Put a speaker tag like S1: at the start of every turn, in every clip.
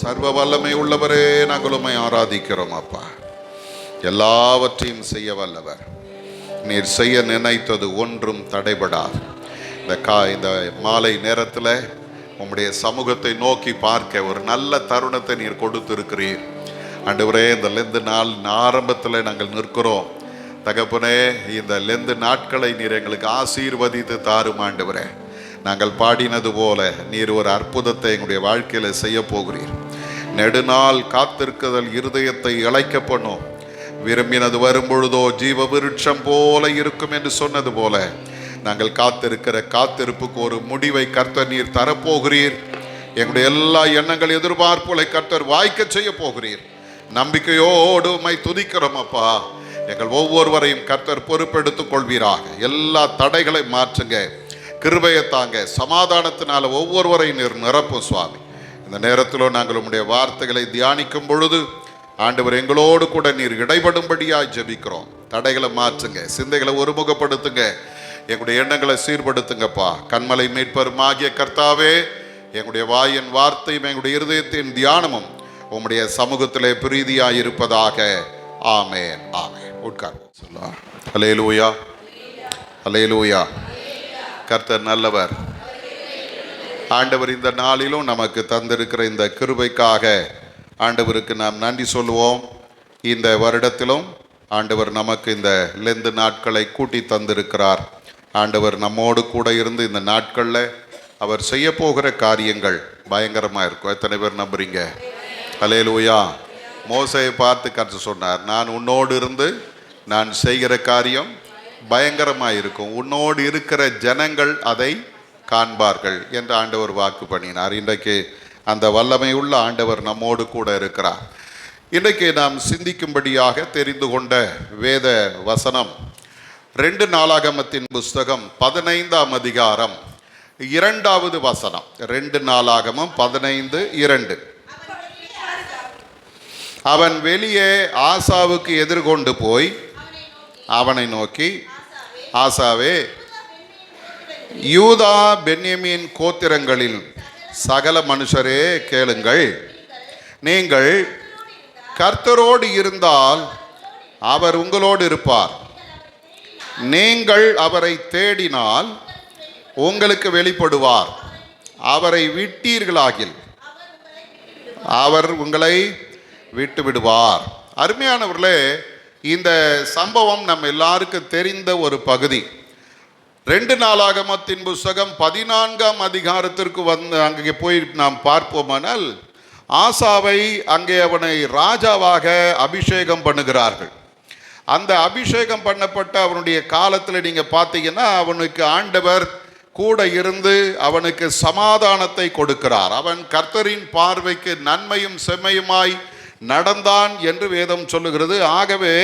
S1: சர்வ வல்லமை உள்ளவரே, நாங்கள் உம்மை ஆராதிக்கிறோம் அப்பா. எல்லாவற்றையும் செய்ய வல்லவர். நீர் செய்ய நினைத்தது ஒன்றும் தடைபடாது. இந்த மாலை நேரத்தில் உம்முடைய சமூகத்தை நோக்கி பார்க்க ஒரு நல்ல தருணத்தை நீர் கொடுத்திருக்கிறீர் ஆண்டவரே. இந்த லெந்து நாள் ஆரம்பத்தில் நாங்கள் நிற்கிறோம் தகப்பனே. இந்த லெந்து நாட்களை நீர் எங்களுக்கு ஆசீர்வதித்து தாரும் ஆண்டவரே. நாங்கள் பாடினது போல நீர் ஒரு அற்புதத்தை எங்களுடைய வாழ்க்கையில் செய்ய போகிறீர். நெடுநாள் காத்திருக்குதல் இருதயத்தை இளைக்க பண்ணும். விரும்பினது வரும்பொழுதோ ஜீவ விருட்சம் போல இருக்கும் என்று சொன்னது போல நாங்கள் காத்திருக்கிற காத்திருப்புக்கு ஒரு முடிவை கர்த்தர் நீர் தரப்போகிறீர். எங்களுடைய எல்லா எண்ணங்கள் எதிர்பார்ப்புகளை கர்த்தர் வாய்க்க செய்ய போகிறீர். நம்பிக்கையோடு உம்மை துதிக்கிறோம் அப்பா. எங்கள் ஒவ்வொருவரையும் கர்த்தர் பொறுப்பெடுத்துக் கொள்வீராக. எல்லா தடைகளை மாற்றுங்க, கிருபையை தாங்க, சமாதானத்தினால ஒவ்வொருவரையும் நீர் நிரப்பும் சுவாமி. இந்த நேரத்தில் நாங்கள் உம்முடைய வார்த்தைகளை தியானிக்கும் பொழுது ஆண்டவர் எங்களோடு கூட நீர் இடைபடும்படியாய் ஜெபிக்கிறோம். தடைகளை மாற்றுங்க, சிந்தைகளை ஒருமுகப்படுத்துங்க, எங்களுடைய எண்ணங்களை சீர்படுத்துங்கப்பா. கண்மலை மீட்பருமாகிய கர்த்தாவே, எங்களுடைய வாயின் வார்த்தையும் எங்களுடைய இருதயத்தின் தியானமும் உம்முடைய சமூகத்திலே பிரீதியாய் இருப்பதாக. ஆமென், ஆமென். உட்கார்ந்து சொல்லலாம். அல்லேலூயா, அல்லேலூயா. கர்த்தர் நல்லவர். ஆண்டவர் இந்த நாளிலும் நமக்கு தந்திருக்கிற இந்த கிருபைக்காக ஆண்டவருக்கு நாம் நன்றி சொல்லுவோம். இந்த வருடத்திலும் ஆண்டவர் நமக்கு இந்த லெந்து நாட்களை கூட்டி தந்திருக்கிறார். ஆண்டவர் நம்மோடு கூட இருந்து இந்த நாட்களில் அவர் செய்ய போகிற காரியங்கள் பயங்கரமாக இருக்கும். எத்தனை பேர் நம்புறீங்க? அல்லேலூயா. மோசையை பார்த்து கர்த்தர் சொன்னார், நான் உன்னோடு இருந்து நான் செய்கிற காரியம் பயங்கரமாக இருக்கும், உன்னோடு இருக்கிற ஜனங்கள் அதை காண்பார்கள் என்று ஆண்டவர் வாக்கு பண்ணினார். இன்றைக்கு அந்த வல்லமை உள்ள ஆண்டவர் நம்மோடு கூட இருக்கிறார். இன்றைக்கு நாம் சிந்திக்கும்படியாக தெரிந்து கொண்ட வேத வசனம் 2 நாளாகமத்தின் புஸ்தகம் 15ஆம் அதிகாரம் 2வது வசனம். 2 நாளாகமம் 15:2. அவன் வெளியே ஆசாவுக்கு எதிர்கொண்டு போய் அவனை நோக்கி, ஆசாவே, யூதா பென்யமீன் கோத்திரங்களில் சகல மனுஷரே கேளுங்கள். நீங்கள் கர்த்தரோடு இருந்தால் அவர் உங்களோடு இருப்பார். நீங்கள் அவரை தேடினால் உங்களுக்கு வெளிப்படுவார். அவரை விட்டீர்களாகில் அவர் உங்களை விட்டு விடுவார். அருமையானவர்களே, இந்த சம்பவம் நம்ம எல்லாருக்கும் தெரிந்த ஒரு பகுதி. 2 நாளாகமத்தின் புஸ்தகம் 14ஆம் அதிகாரத்திற்கு அங்கே போய் நாம் பார்ப்போமானால், ஆசாவை அங்கே அவனை ராஜாவாக அபிஷேகம் பண்ணுகிறார்கள். அந்த அபிஷேகம் பண்ணப்பட்ட அவனுடைய காலத்தில் நீங்கள் பார்த்தீங்கன்னா அவனுக்கு ஆண்டவர் கூட இருந்து அவனுக்கு சமாதானத்தை கொடுக்கிறார். அவன் கர்த்தரின் பார்வைக்கு நன்மையும் செம்மையுமாய் நடந்தான் என்று வேதம் சொல்லுகிறது. ஆகவே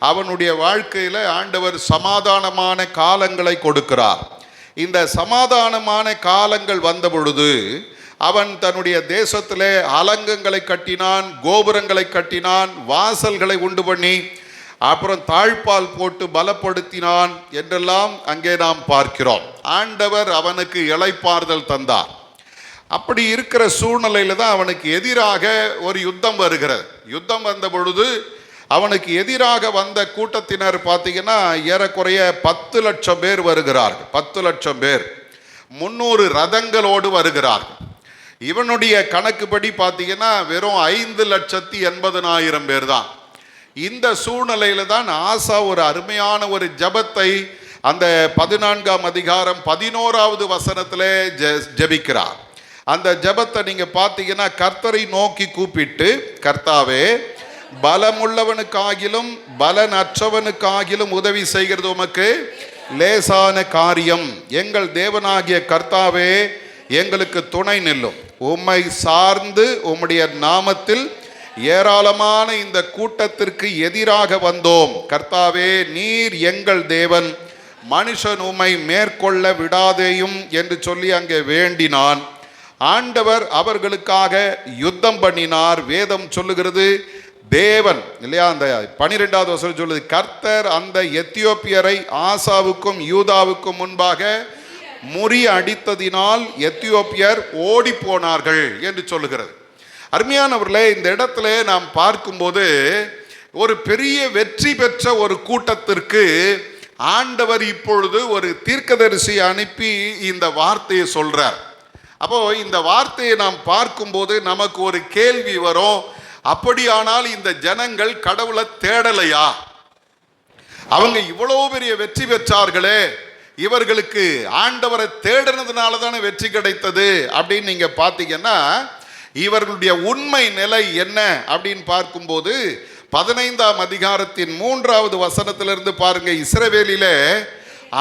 S1: அவனுடைய வாழ்க்கையில் ஆண்டவர் சமாதானமான காலங்களை கொடுக்கிறார். இந்த சமாதானமான காலங்கள் வந்த பொழுது அவன் தன்னுடைய தேசத்திலே அலங்கங்களை கட்டினான், கோபுரங்களை கட்டினான், வாசல்களை உண்டு பண்ணி அப்புறம் தாழ்பால் போட்டு பலப்படுத்தினான் என்றெல்லாம் அங்கே நாம் பார்க்கிறோம். ஆண்டவர் அவனுக்கு இளைப்பாறுதல் தந்தார். அப்படி இருக்கிற சூழ்நிலையில் தான் அவனுக்கு எதிராக ஒரு யுத்தம் வருகிறது. யுத்தம் வந்த பொழுது அவனுக்கு எதிராக வந்த கூட்டத்தினர் பார்த்தீங்கன்னா ஏறக்குறைய 10 லட்சம் பேர் வருகிறார்கள். 10 லட்சம் பேர் 300 ரதங்களோடு வருகிறார்கள். இவனுடைய கணக்குப்படி பார்த்தீங்கன்னா வெறும் 5,80,000 பேர் தான். இந்த சூழ்நிலையில தான் ஆசா ஒரு அருமையான ஒரு ஜபத்தை அந்த 14ஆம் அதிகாரம் 11வது வசனத்திலே ஜெபிக்கிறார். அந்த ஜபத்தை நீங்க பார்த்தீங்கன்னா கர்த்தரை நோக்கி கூப்பிட்டு, கர்த்தாவே, பலமுள்ளவனுக்காகிலும் பலனற்றவனுக்காகிலும் உதவி செய்கிறது உமக்கு லேசான காரியம். எங்கள் தேவனாகிய கர்த்தாவே, எங்களுக்கு துணை நில்லும். உம்மை சார்ந்து உம்முடைய நாமத்தில் ஏராளமான இந்த கூட்டத்திற்கு எதிராக வந்தோம். கர்த்தாவே, நீர் எங்கள் தேவன், மனுஷன் உம்மை மேற்கொள்ள விடாதேயும் என்று சொல்லி அங்கே வேண்டினான். ஆண்டவர் அவர்களுக்காக யுத்தம் பண்ணினார். வேதம் சொல்லுகிறது, தேவன் இல்லையா, அந்த 12வது வசனம் சொல்லுது, கர்த்தர் அந்த எத்தியோப்பியரை ஆசாவுக்கும் யூதாவுக்கும் முன்பாக முறி அடித்ததினால் எத்தியோப்பியர் ஓடி போனார்கள் என்று சொல்லுகிறது. அருமையானவர்களே, இந்த இடத்துல நாம் பார்க்கும்போது ஒரு பெரிய வெற்றி பெற்ற ஒரு கூட்டத்திற்கு ஆண்டவர் இப்பொழுது ஒரு தீர்க்கதரிசி அனுப்பி இந்த வார்த்தையை சொல்றார். அப்போ இந்த வார்த்தையை நாம் பார்க்கும்போது நமக்கு ஒரு கேள்வி வரும், அப்படியானால் இந்த ஜனங்கள் கடவுளை தேடலையா? அவங்க இவ்வளவு பெரிய வெற்றி பெற்றார்களே, இவர்களுக்கு ஆண்டவரை தேடினதுனால தானே வெற்றி கிடைத்தது அப்படின்னு நீங்க பார்த்தீங்கன்னா, இவர்களுடைய உண்மை நிலை என்ன அப்படின்னு பார்க்கும்போது 15ஆம் அதிகாரத்தின் 3வது வசனத்திலிருந்து பாருங்க. இஸ்ரவேலிலே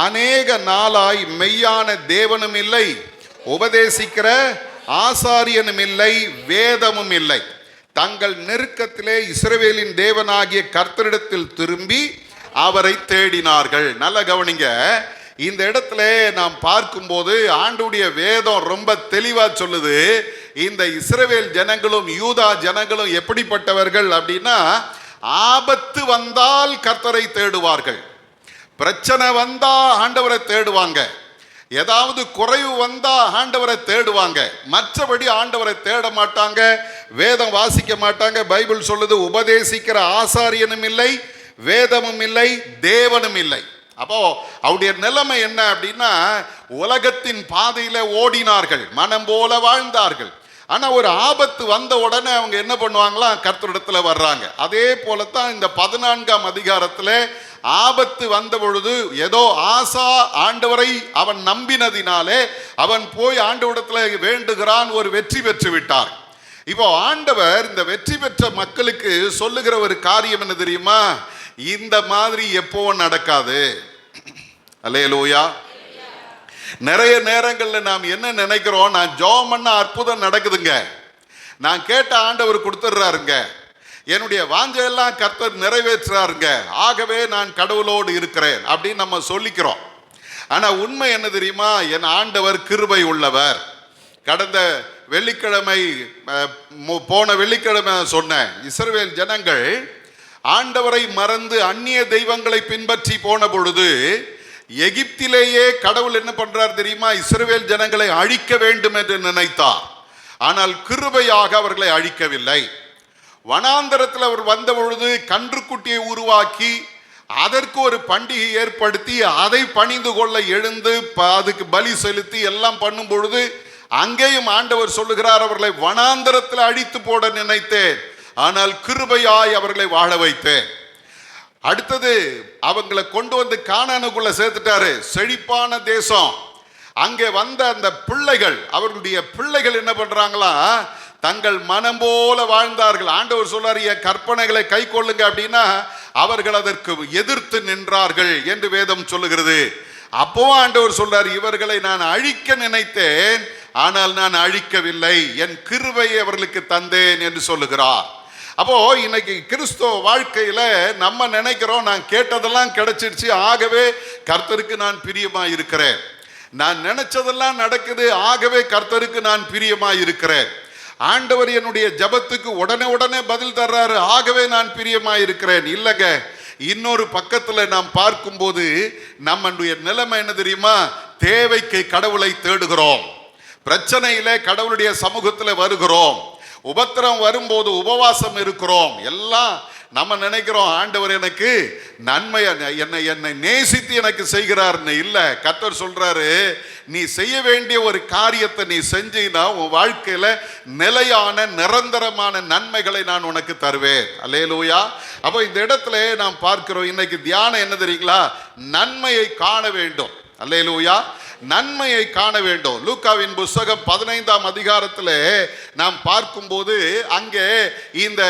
S1: அநேக நாளாய் மெய்யான தேவனும் இல்லை, உபதேசிக்கிற ஆசாரியனும் இல்லை, வேதமும் இல்லை. தங்கள் நெருக்கத்திலே இஸ்ரவேலின் தேவனாகிய கர்த்தரிடத்தில் திரும்பி அவரை தேடினார்கள். நல்ல கவனிங்க, இந்த இடத்துல நாம் பார்க்கும்போது ஆண்டுடைய வேதம் ரொம்ப தெளிவா சொல்லுது, இந்த இஸ்ரவேல் ஜனங்களும் யூதா ஜனங்களும் எப்படிப்பட்டவர்கள் அப்படின்னா, ஆபத்து வந்தால் கர்த்தரை தேடுவார்கள், பிரச்சனை வந்தா ஆண்டவரை தேடுவாங்க, ஏதாவது குறைவு வந்தா ஆண்டவரை தேடுவாங்க, மற்றபடி ஆண்டவரை தேட மாட்டாங்க, வேதம் வாசிக்க மாட்டாங்க. பைபிள் சொல்லுது, உபதேசிக்கிற ஆசாரியனும் இல்லை, வேதமும் இல்லை, தேவனும் இல்லை. அப்போ அவருடைய நிலைமை என்ன அப்படின்னா, உலகத்தின் பாதையில ஓடினார்கள், மனம் போல வாழ்ந்தார்கள். ஆனா ஒரு ஆபத்து வந்த உடனே அவங்க என்ன பண்ணுவாங்களாம், கர்த்தரிடத்துல வர்றாங்க. அதே போலத்தான் இந்த 14ஆம் அதிகாரத்துல ஆபத்து வந்த பொழுது ஏதோ ஆசா ஆண்டவரை அவன் நம்பினதினாலே அவன் போய் ஆண்டவரிடத்துல வேண்டுகிறான், ஒரு வெற்றி பெற்று விட்டார். இப்போ ஆண்டவர் இந்த வெற்றி பெற்ற மக்களுக்கு சொல்லுகிற ஒரு காரியம் என்ன தெரியுமா, இந்த மாதிரி எப்பவும் நடக்காது. அல்லேலூயா. நிறைய நேரங்களில் நாம் என்ன நினைக்கிறோம், நான் ஜெபம் பண்ண அற்புதம் நடக்குதுங்க, நான் கேட்ட ஆண்டவர் கொடுத்துட்றாருங்க, என்னுடைய வாஞ்சையெல்லாம் கர்த்தர் நிறைவேற்றுறாருங்க, ஆகவே நான் கடவுளோடு இருக்கிறேன் அப்படின்னு நம்ம சொல்லிக்கிறோம். ஆனால் உண்மை என்ன தெரியுமா, என் ஆண்டவர் கிருபை உள்ளவர். கடந்த வெள்ளிக்கிழமை, போன வெள்ளிக்கிழமை சொன்னேன், இஸ்ரவேல் ஜனங்கள் ஆண்டவரை மறந்து அந்நிய தெய்வங்களை பின்பற்றி போன பொழுது எகிப்திலேயே கடவுள் என்ன பண்றார் தெரியுமா, இஸ்ரவேல் ஜனங்களை அழிக்க வேண்டும் என்று நினைத்தார். ஆனால் கிருபையாக அவர்களை அழிக்கவில்லை. வனாந்தரத்தில் அவர் வந்த பொழுது கன்றுக்குட்டியை உருவாக்கி அதற்கு ஒரு பண்டிகை ஏற்படுத்தி அதை பணிந்து கொள்ள எழுந்து அதுக்கு பலி செலுத்தி எல்லாம் பண்ணும் பொழுது அங்கேயும் ஆண்டவர் சொல்லுகிறார், அவர்களை வனாந்தரத்தில் அழித்து போட நினைத்தேன், ஆனால் கிருபையாய் அவர்களை வாழ வைத்தேன். அடுத்தது அவங்களை கொண்டு வந்து கானானுக்குள்ள சேர்த்துட்டாரு, செழிப்பான தேசம். அங்கே வந்த அந்த பிள்ளைகள், அவர்களுடைய பிள்ளைகள் என்ன பண்றாங்களா, தங்கள் மனம் போல வாழ்ந்தார்கள். ஆண்டவர் சொல்றாரு, என் கற்பனைகளை கை கொள்ளுங்க அப்படின்னா அவர்கள் அதற்கு எதிர்த்து நின்றார்கள் என்று வேதம் சொல்லுகிறது. அப்பவும் ஆண்டவர் சொல்றாரு, இவர்களை நான் அழிக்க நினைத்தேன், ஆனால் நான் அழிக்கவில்லை, என் கிருபையை அவர்களுக்கு தந்தேன் என்று சொல்லுகிறார். அப்போ இன்னைக்கு கிறிஸ்துவ வாழ்க்கையில நம்ம நினைக்கிறோம், நான் கேட்டதெல்லாம் கிடைச்சிருச்சு, ஆகவே கர்த்தருக்கு நான் பிரியமா இருக்கிறேன், நான் நினைச்சதெல்லாம் நடக்குது, ஆகவே கர்த்தருக்கு நான் பிரியமா இருக்கிறேன், ஆண்டவர் என்னுடைய ஜபத்துக்கு உடனே உடனே பதில் தர்றாரு, ஆகவே நான் பிரியமா இருக்கிறேன். இல்லைங்க, இன்னொரு பக்கத்துல நாம் பார்க்கும்போது நம்முடைய நிலைமை என்ன தெரியுமா, தேவைக்கு கடவுளை தேடுகிறோம், பிரச்சனையில கடவுளுடைய சமூகத்தில் வருகிறோம், உபத்திரம் வரும்போது உபவாசம் இருக்கிறோம், எல்லாம் நம்ம நினைக்கிறோம் ஆண்டவர் எனக்கு நன்மை என்னை நேசித்து எனக்கு செய்கிறார்னு. இல்ல, கர்த்தர் சொல்றாரு, நீ செய்ய வேண்டிய ஒரு காரியத்தை நீ செஞ்சீன்னா உன் வாழ்க்கையில நிலையான நிரந்தரமான நன்மைகளை நான் உனக்கு தருவேன். அல்லேலூயா. அப்போ இந்த இடத்துல நாம் பார்க்கிறோம், இன்னைக்கு தியானம் என்ன தெரியுங்களா, நன்மையை காண வேண்டும். அல்லேலூயா. நன்மையை காண வேண்டும். லூக்காவின் புத்தகம் 15ஆம் அதிகாரத்தில் நாம் பார்க்கும்போது அங்கே இந்த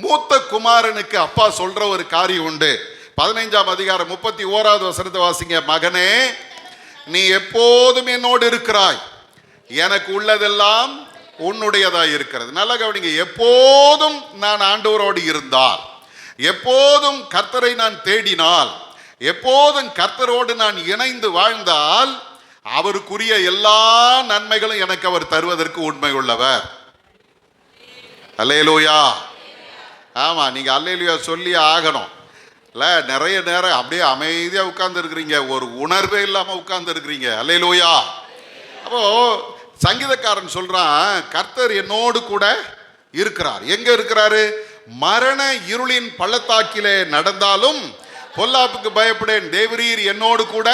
S1: மூத்த குமாரனுக்கு அப்பா சொல்ற ஒரு காரியம் உண்டு. 15ஆம் அதிகாரம் 31வது வசனத்தை வாசிங்க. மகனே, நீ எப்போதும் என்னோடு இருக்கிறாய், எனக்கு உள்ளதெல்லாம் உன்னுடையதாய் இருக்கிறது. நல்ல கவனிங்க, எப்போதும் நான் ஆண்டவரோடு இருந்தால், எப்போதும் கர்த்தரை நான் தேடினால், எப்போதும் கர்த்தரோடு நான் இணைந்து வாழ்ந்தால் அவருக்குரிய எல்லா நன்மைகளும் எனக்கு அவர் தருவதற்கு உண்மை உள்ளவர். அல்லேலூயா. ஆமா, நீங்க அல்லேலூயா சொல்லி ஆகணும். இல்ல, நிறைய நேரம் அப்படியே அமைதியா உட்கார்ந்து இருக்கிறீங்க, ஒரு உணர்வே இல்லாம உட்கார்ந்து இருக்கிறீங்க. அல்லேலூயா. அப்போ சங்கீதக்காரன் சொல்றான், கர்த்தர் என்னோடு கூட இருக்கிறார். எங்க இருக்கிறாரு? மரண இருளின் பள்ளத்தாக்கிலே நடந்தாலும் பொல்லாப்புக்கு பயப்படேன், தேவரீர் என்னோடு கூட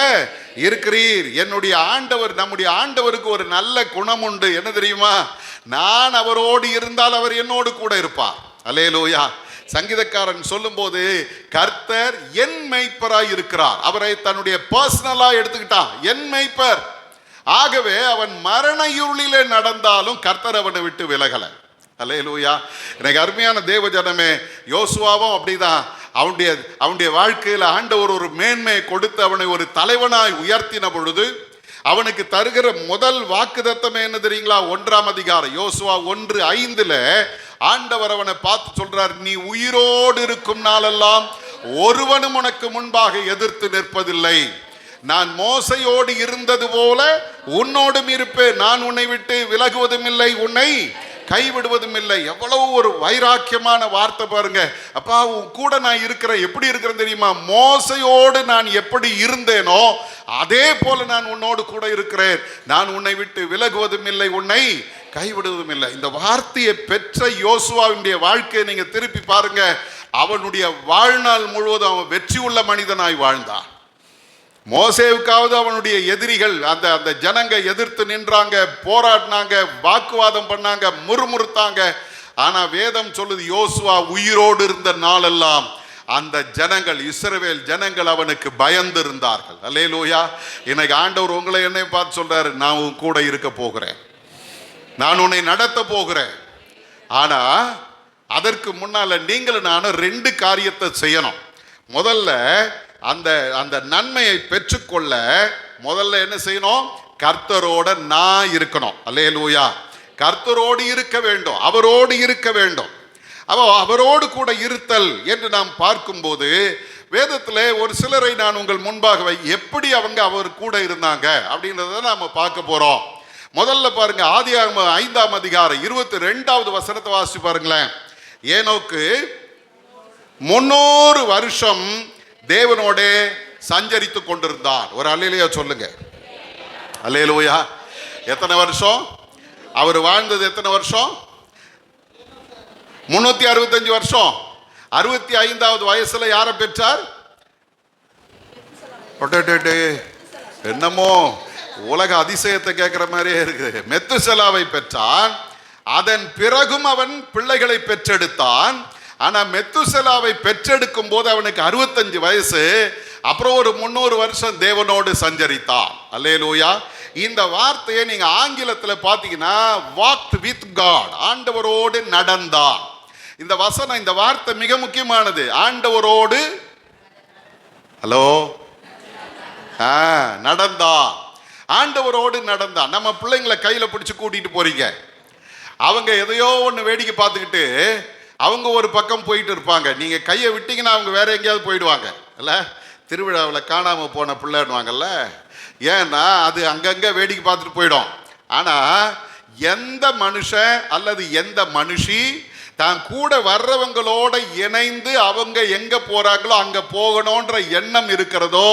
S1: இருக்கிறீர். என்னுடைய ஆண்டவர், நம்முடைய ஆண்டவருக்கு ஒரு நல்ல குணம் உண்டு. என்ன தெரியுமா? நான் அவரோடு இருந்தால் அவர் என்னோடு கூட இருப்பார். அல்லேலூயா. சங்கீதக்காரன் சொல்லும் போது கர்த்தர் என் மேய்ப்பராய் இருக்கிறார். அவரை தன்னுடைய பர்சனலா எடுத்துக்கிட்டான், என் மேய்ப்பர். ஆகவே அவன் மரண இருளிலே நடந்தாலும் கர்த்தர் அவனை விட்டு விலகல. அல்லேலூயா. எனக்கு அருமையான தேவ ஜனமே, யோசுவாவும் அப்படிதான். அவனுடைய வாழ்க்கையில் ஆண்டவர் ஒரு மேன்மையை கொடுத்து அவனை ஒரு தலைவனாய் உயர்த்தின பொழுது அவனுக்கு தருகிற முதல் வாக்குத்தத்தமே என்ன தெரியுங்களா? 1ஆம் அதிகாரம் யோசுவா 1:5 ஆண்டவர் அவனை பார்த்து சொல்றார், நீ உயிரோடு இருக்கும் நாளெல்லாம் ஒருவனும் உனக்கு முன்பாக எதிர்த்து நிற்பதில்லை. நான் மோசையோடு இருந்தது போல உன்னோடும் இருப்பேன். நான் உன்னை விட்டு விலகுவதும் இல்லை, உன்னை கைவிடுவதும் இல்லை. எவ்வளவு ஒரு வைராக்கியமான வார்த்தை பாருங்க. அப்பா உன் கூட நான் இருக்கிறேன். எப்படி இருக்கிறேன் தெரியுமா? மோசையோடு நான் எப்படி இருந்தேனோ அதே போல நான் உன்னோடு கூட இருக்கிறேன். நான் உன்னை விட்டு விலகுவதும் இல்லை, உன்னை கைவிடுவதும் இல்லை. இந்த வார்த்தையை பெற்ற யோசுவாவுடைய வாழ்க்கையை நீங்க திருப்பி பாருங்க. அவனுடைய வாழ்நாள் முழுவதும் அவன் வெற்றி உள்ள மனிதனாய் வாழ்ந்தான். மோசேவுக்காவது அவனுடைய எதிரிகள் அந்த ஜனங்க எதிர்த்து நின்றாங்க, போராடினாங்க, வாக்குவாதம் பண்ணாங்க, முறுமுறுத்தாங்க. ஆனா வேதம் சொல்லுது, யோசுவா உயிரோடு இருந்த நாளெல்லாம் அந்த ஜனங்கள், இஸ்ரவேல் ஜனங்கள் அவனுக்கு பயந்து இருந்தார்கள். அல்லேலூயா. இன்னைக்கு ஆண்டவர் உங்களை என்னை பார்த்து சொல்றாரு, நான் உன் கூட இருக்க போகிறேன், நான் உன்னை நடத்த போகிறேன். ஆனா அதற்கு முன்னால நீங்களும் நானும் 2 காரியத்தை செய்யணும். முதல்ல அந்த நன்மையை பெற்றுக்கொள்ள முதல்ல என்ன செய்யணும்? கர்த்தரோட நான் இருக்கணும். அல்லேலூயா. கர்த்தரோடு இருக்க வேண்டும், அவரோடு இருக்க வேண்டும். அவரோடு கூட இருத்தல் என்று நாம் பார்க்கும்போது வேதத்தில் ஒரு சிலரை நான் உங்கள் முன்பாக எப்படி அவங்க அவர் கூட இருந்தாங்க அப்படின்றத நாம பார்க்க போறோம். முதல்ல பாருங்க, ஆதியாகமம் 5ஆம் அதிகாரம் 22வது வசனத்தை வாசிச்சு பாருங்களேன். ஏனோக்கு 300 வருஷம் தேவனோட சஞ்சரித்து கொண்டிருந்தார். ஒரு அல்லேலூயா சொல்லுங்க. அல்லேலூயா. எத்தனை வருஷம் அவர் வாழ்ந்தது? எத்தனை வருஷம்? 365 வருஷம். 65வது வயசுல யாரை பெற்றார்? என்னமோ உலக அதிசயத்தை கேட்கிற மாதிரியே இருக்கு. மெத்துசலாவை பெற்றான். அதன் பிறகும் அவன் பிள்ளைகளை பெற்றெடுத்தான். ஆனா மெத்துசலாவை பெற்றெடுக்கும் போது அவனுக்கு 65 வயசு. அப்புறம் ஒரு 300 வருஷம் தேவனோடு சஞ்சரித்தான். அல்லேலூயா. இந்த வார்த்தையை நீங்க ஆங்கிலத்தில் பார்த்தீங்கன்னா walked with God, ஆண்டவரோடு நடந்தான். இந்த வசனம், இந்த வார்த்தை மிக முக்கியமானது. ஆண்டவரோடு ஹலோ நடந்தான். ஆண்டவரோடு நடந்தான். நம்ம பிள்ளைங்களை கையில பிடிச்சு கூட்டிட்டு போறீங்க, அவங்க எதையோ ஒன்று வேடிக்கை பார்த்துக்கிட்டு அவங்க ஒரு பக்கம் போயிட்டு இருப்பாங்க. நீங்க கையை விட்டீங்கன்னா அவங்க வேற எங்கேயாவது போயிடுவாங்க. இல்ல, திருவிழாவில் காணாம போன பிள்ளைன்னுவாங்கல்ல. ஏன்னா அது அங்கங்க வேடிக்கை பார்த்துட்டு போயிடும். ஆனா எந்த மனுஷன் அல்லது எந்த மனுஷி தான் கூட வர்றவங்களோட இணைந்து அவங்க எங்க போறாங்களோ அங்க போகணும்ன்ற எண்ணம் இருக்கிறதோ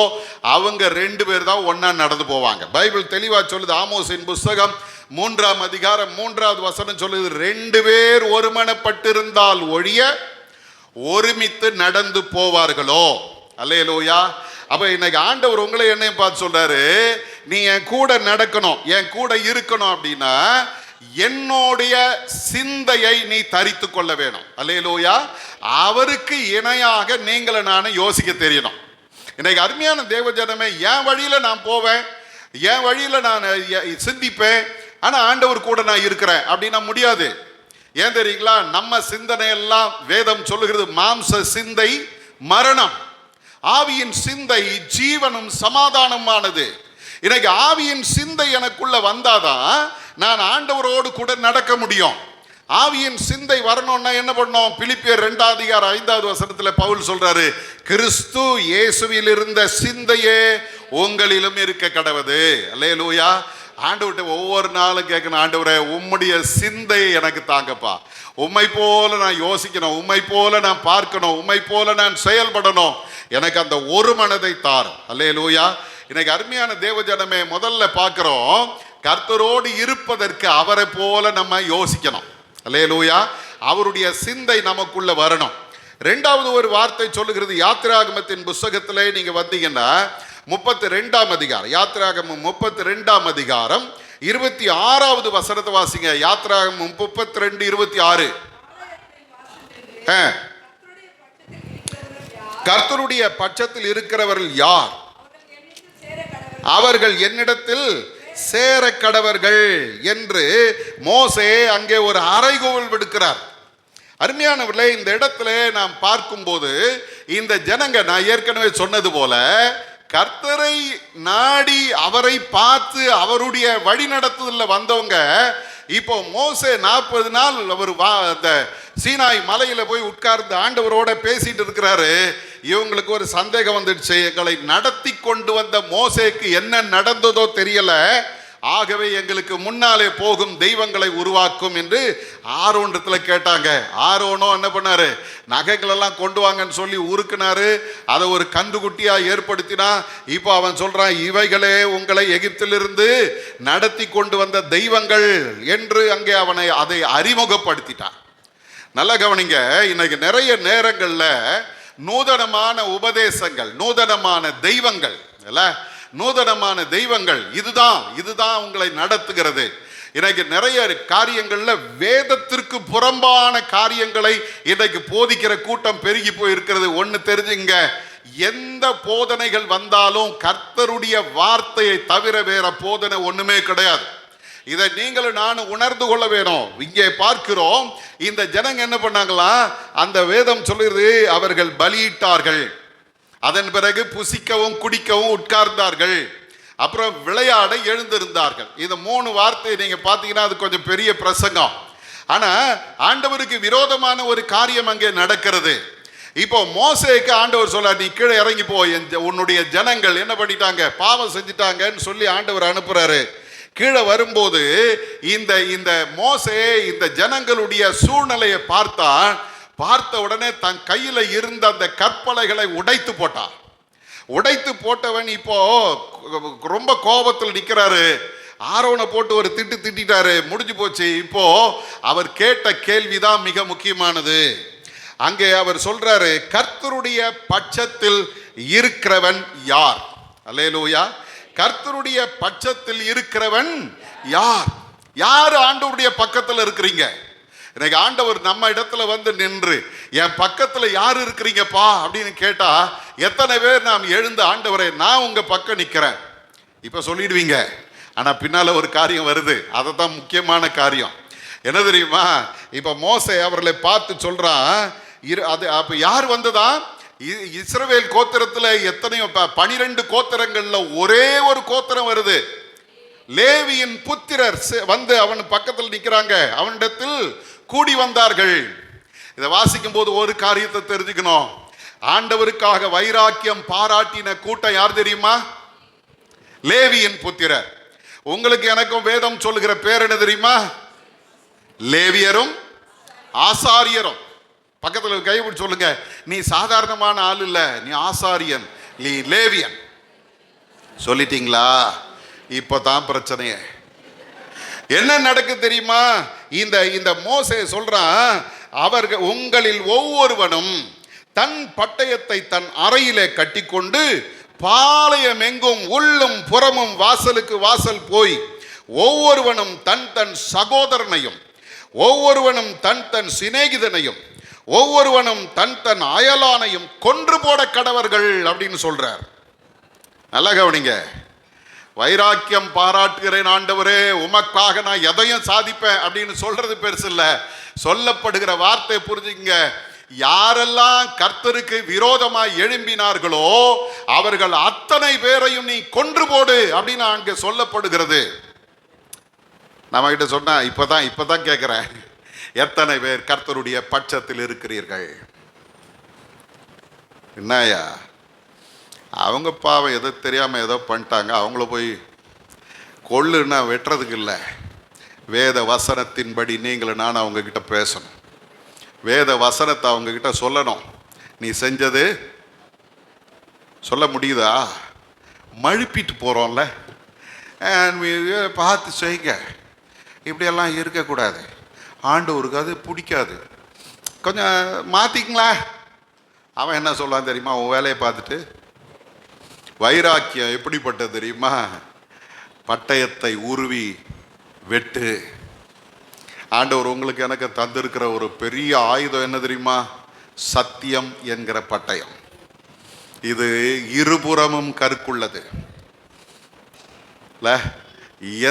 S1: அவங்க 2 பேர் தான் ஒன்னா நடந்து போவாங்க. பைபிள் தெளிவா சொல்லுது. ஆமோஸின் புஸ்தகம் 3ஆம் அதிகாரம் 3வது வசனம் சொல்லுது, 2 பேர் ஒருமனப்பட்டிருந்தால் ஒழிய ஒருமித்து நடந்து போவார்களோ. அல்லேலூயா. அப்ப இன்னைக்கு ஆண்டவர் உங்களை என்னையும் பார்த்து சொல்றாரு, நீ என் கூட நடக்கணும், என் கூட இருக்கணும் அப்படின்னா என்னுடைய சிந்தையை நீ தரித்து கொள்ள வேணும். அல்லேலூயா. அவருக்கு இணையாக நீங்களை நானும் யோசிக்க தெரியணும். இன்னைக்கு அருமையான தேவ ஜனமே, என் வழியில நான் போவேன், என் வழியில நான் சிந்திப்பேன், ஆனா ஆண்டவர் கூட நான் இருக்கிறேன் அப்படின்னா முடியாது. ஏன் தெரியுங்களா? நம்ம சிந்தனை எல்லாம் வேதம் சொல்லுகிறது, மாம்ச சிந்தை மரணம், ஆவியின் சிந்தை ஜீவனும் சமாதானமானது. இன்னைக்கு ஆவியின் சிந்தை எனக்குள்ள வந்தாதான் நான் ஆண்டவரோடு கூட நடக்க முடியும். ஆவியின் சிந்தை வரணும்னா என்ன பண்ணணும்? பிலிப்பியர் 2ஆம் அதிகாரம் 5வது வசனத்துல பவுல் சொல்றாரு, கிறிஸ்து இயேசுவில் இருந்த சிந்தையே உங்களிலும் இருக்க கடவுது. அல்லேலூயா. ஆண்டவர்கிட்ட ஒவ்வொரு நாளும் கேட்கணும், ஆண்டவரே உம்முடைய சிந்தையை எனக்கு தாங்கப்பா, உம்மை போல நான் யோசிக்கணும், உம்மை போல நான் பார்க்கணும், உம்மை போல நான் செயல்படணும், எனக்கு அந்த ஒரு மனதை தாரும். அல்லேலூயா. இன்னைக்கு அருமையான தேவ ஜனமே, முதல்ல பார்க்கிறோம் கர்த்தரோடு இருப்பதற்கு அவரை போல நம்ம யோசிக்கணும். அல்லேலூயா. அவருடைய சிந்தை நமக்குள்ள வரணும். ரெண்டாவது ஒரு வார்த்தை சொல்லுகிறது, யாத்திராகமத்தின் புஸ்தகத்திலே நீங்க வந்தீங்கன்னா 32ஆம் அதிகாரம், யாத்திராகமம் 32ஆம் அதிகாரம் 26வது வசனத்தை வாசிங்க. யாத்திராகமம் 32:26. கர்த்தருடைய பட்சத்தில் இருக்கிறவர்கள் யார்? அவர்கள் என்னிடத்தில் சேர கடவர்கள் என்று மோசே அங்கே ஒரு அறைகூவல் விடுக்கிறார். அருமையானவர்களே, இந்த இடத்துல நாம் பார்க்கும்போது இந்த ஜனங்க, நான் ஏற்கனவே சொன்னது போல, கர்த்தரை நாடி அவரை பார்த்து அவருடைய வழி நடத்துதல்ல வந்தவங்க இப்போ மோசே 40 நாள் அவர் அந்த சீனாய் மலையில போய் உட்கார்ந்து ஆண்டவரோட பேசிட்டு இருக்கிறாரு. இவங்களுக்கு ஒரு சந்தேகம் வந்துடுச்சு, எங்களை நடத்தி கொண்டு வந்த மோசேக்கு என்ன நடந்ததோ தெரியல, ஆகவே எங்களுக்கு முன்னாலே போகும் தெய்வங்களை உருவாக்கும் என்று ஆரோனிடத்துல கேட்டாங்க. ஆரோனோ என்ன பண்ணாரு, நகைகள் எல்லாம் கொண்டு வாங்கன்னு சொல்லி உருக்குனாரு. அதை ஒரு கந்துக்குட்டியா ஏற்படுத்தினா. இப்போ அவன் சொல்றான், இவைகளே உங்களை எகிப்திலிருந்து நடத்தி கொண்டு வந்த தெய்வங்கள் என்று அங்கே அவனை அதை அறிமுகப்படுத்திட்டான். நல்ல கவனிங்க, இன்னைக்கு நிறைய நேரங்கள்ல நூதனமான உபதேசங்கள், நூதனமான தெய்வங்கள் இல்ல, நூதனமான தெய்வங்கள் இதுதான் உங்களை நடத்துகிறது. இன்னைக்கு நிறைய காரியங்கள்ல வேதத்திற்கு புறம்பான காரியங்களை இன்னைக்கு போதிக்கிற கூட்டம் பெருகி போயிருக்கிறது. ஒன்னு தெரிஞ்சுங்க, எந்த போதனைகள் வந்தாலும் கர்த்தருடைய வார்த்தையை தவிர வேற போதனை ஒண்ணுமே கிடையாது. இதை நீங்களும் நானும் உணர்ந்து கொள்ள வேணும். இங்கே பார்க்கிறோம், இந்த ஜனங்க என்ன பண்ணாங்களா, அந்த வேதம் சொல்லுறது, அவர்கள் பலியிட்டார்கள், அதன் பிறகு புசிக்கவும் குடிக்கவும் உட்கார்ந்தார்கள், அப்புறம் விளையாட எழுந்திருந்தார்கள். இந்த 3 வார்த்தை நீங்க பாத்தீங்கன்னா அது கொஞ்சம் பெரிய பிரசங்கம். ஆனா ஆண்டவருக்கு விரோதமான ஒரு காரியம் அங்கே நடக்கிறது. இப்போ மோசேக்கு ஆண்டவர் சொல்ல, நீ கீழே இறங்கி போய் உன்னுடைய ஜனங்கள் என்ன பண்ணிட்டாங்க, பாவம் செஞ்சிட்டாங்கன்னு சொல்லி ஆண்டவர் அனுப்புறாரு. கீழே வரும்போது இந்த மோசே இந்த ஜனங்களுடைய சூழ்நிலையை பார்த்த உடனே தன் கையில இருந்த அந்த கற்பலைகளை உடைத்து போட்டான். உடைத்து போட்டவன் இப்போ ரொம்ப கோபத்தில் நிற்கிறாரு. ஆரோனை போட்டு ஒரு திட்டிட்டாரு, முடிஞ்சு போச்சு. இப்போ அவர் கேட்ட கேள்விதான் மிக முக்கியமானது. அங்கே அவர் சொல்றாரு, கர்த்தருடைய பட்சத்தில் இருக்கிறவன் யார்? அல்லேலூயா. கர்த்தருடைய பட்சத்தில் இருக்கிறவன் யார்? யார் ஆண்டவருடைய பக்கத்தில் இருக்கிறீங்க? இன்னைக்கு ஆண்டவர் நம்ம இடத்துல வந்து நின்று, என் பக்கத்துல யார் இருக்கிறீங்கப்பா அப்படின்னு கேட்டா எத்தனை பேர் நாம் எழுந்து, ஆண்டவரே நான் உங்க பக்கம் நிக்கிறேன் இப்ப சொல்லிடுவீங்க. ஆனா பின்னால ஒரு காரியம் வருது, அதுதான் முக்கியமான காரியம். என்ன தெரியுமா? இப்ப மோசே அவர்களை பார்த்து சொல்றான், அது அப்ப யார் வந்ததா? இஸ்ரவேல் கோத்திரத்துல எத்தனையோ 12 கோத்திரங்கள்ல ஒரே ஒரு கோத்திரம் வருது. லேவியின் புத்திரர் வந்து அவன் பக்கத்தில் நிற்கிறாங்க, அவனிடத்தில் கூடி வந்தார்கள். இதை வாசிக்கும் போது ஒரு காரியத்தை தெரிஞ்சுக்கணும். ஆண்டவருக்காக வைராக்கியம் பாராட்டின கூட்டம் யார் தெரியுமா? லேவியின் புத்திரர். உங்களுக்கு எனக்கும் வேதம் சொல்லுகிற பேர் என்ன தெரியுமா? லேவியரும் ஆசாரியரும். பக்கத்தில் கைவிட்டு சொல்லுங்க, நீ சாதாரணமான ஆள் இல்ல, நீ ஆசாரியன், நீ லேவியன். சொல்லிட்டீங்களா? இப்பதான் பிரச்சனையே. என்ன நடக்கு தெரியுமா? இந்த மோசே சொல்றான், அவர்கள் உங்களில் ஒவ்வொருவனும் தன் பட்டயத்தை தன் அறையிலே கட்டிக்கொண்டு பாளையம் எங்கும் உள்ளும் புறமும் வாசலுக்கு வாசல் போய் ஒவ்வொருவனும் தன் தன் சகோதரனையும் ஒவ்வொருவனும் தன் தன் சிநேகிதனையும் ஒவ்வொருவனும் தன் தன் அயலானையும் கொன்று போட கடவர்கள் அப்படின்னு சொல்றார். நல்லா கவனிங்க. வைராக்கியம் பாராட்டுகிறேன் ஆண்டவரே, உமக்காக நான் எதையும் சாதிப்பேன் அப்படின்னு சொல்றது பெருசு இல்ல. சொல்லப்படுகிற வார்த்தை புரிஞ்சுங்க. யாரெல்லாம் கர்த்தருக்கு விரோதமாய் எழும்பினார்களோ அவர்கள் அத்தனை பேரையும் நீ கொன்று போடு அப்படின்னு அங்கே சொல்லப்படுகிறது. நம்ம கிட்ட சொன்னா இப்பதான் கேட்கிறேன், எத்தனை பேர் கர்த்தருடைய பட்சத்தில் இருக்கிறீர்கள்? என்னையா அவங்க பாவம் எதோ தெரியாம ஏதோ பண்ணிட்டாங்க, அவங்கள போய் கொள்ளுன்னா வெட்டுறதுக்கு இல்லை. வேத வசனத்தின்படி நீங்களும் நான் அவங்க கிட்ட பேசணும், வேத வசனத்தை அவங்க கிட்ட சொல்லணும். நீ செஞ்சது சொல்ல முடியுதா? மழுப்பிட்டு போறோம்ல, பார்த்து செய்யுங்க. இப்படியெல்லாம் இருக்கக்கூடாது. ஆண்டவருக்கு அது பிடிக்காது. கொஞ்சம் மாற்றிங்களா. அவன் என்ன சொல்லுவான் தெரியுமா? உன் வேலையை பார்த்துட்டு. வைராக்கியம் எப்படிப்பட்டது தெரியுமா? பட்டயத்தை உருவி வெட்டு. ஆண்டவர் உங்களுக்கு எனக்கு தந்திருக்கிற ஒரு பெரிய ஆயுதம் என்ன தெரியுமா? சத்தியம் என்கிற பட்டயம். இது இருபுறமும் கருக்குள்ளது.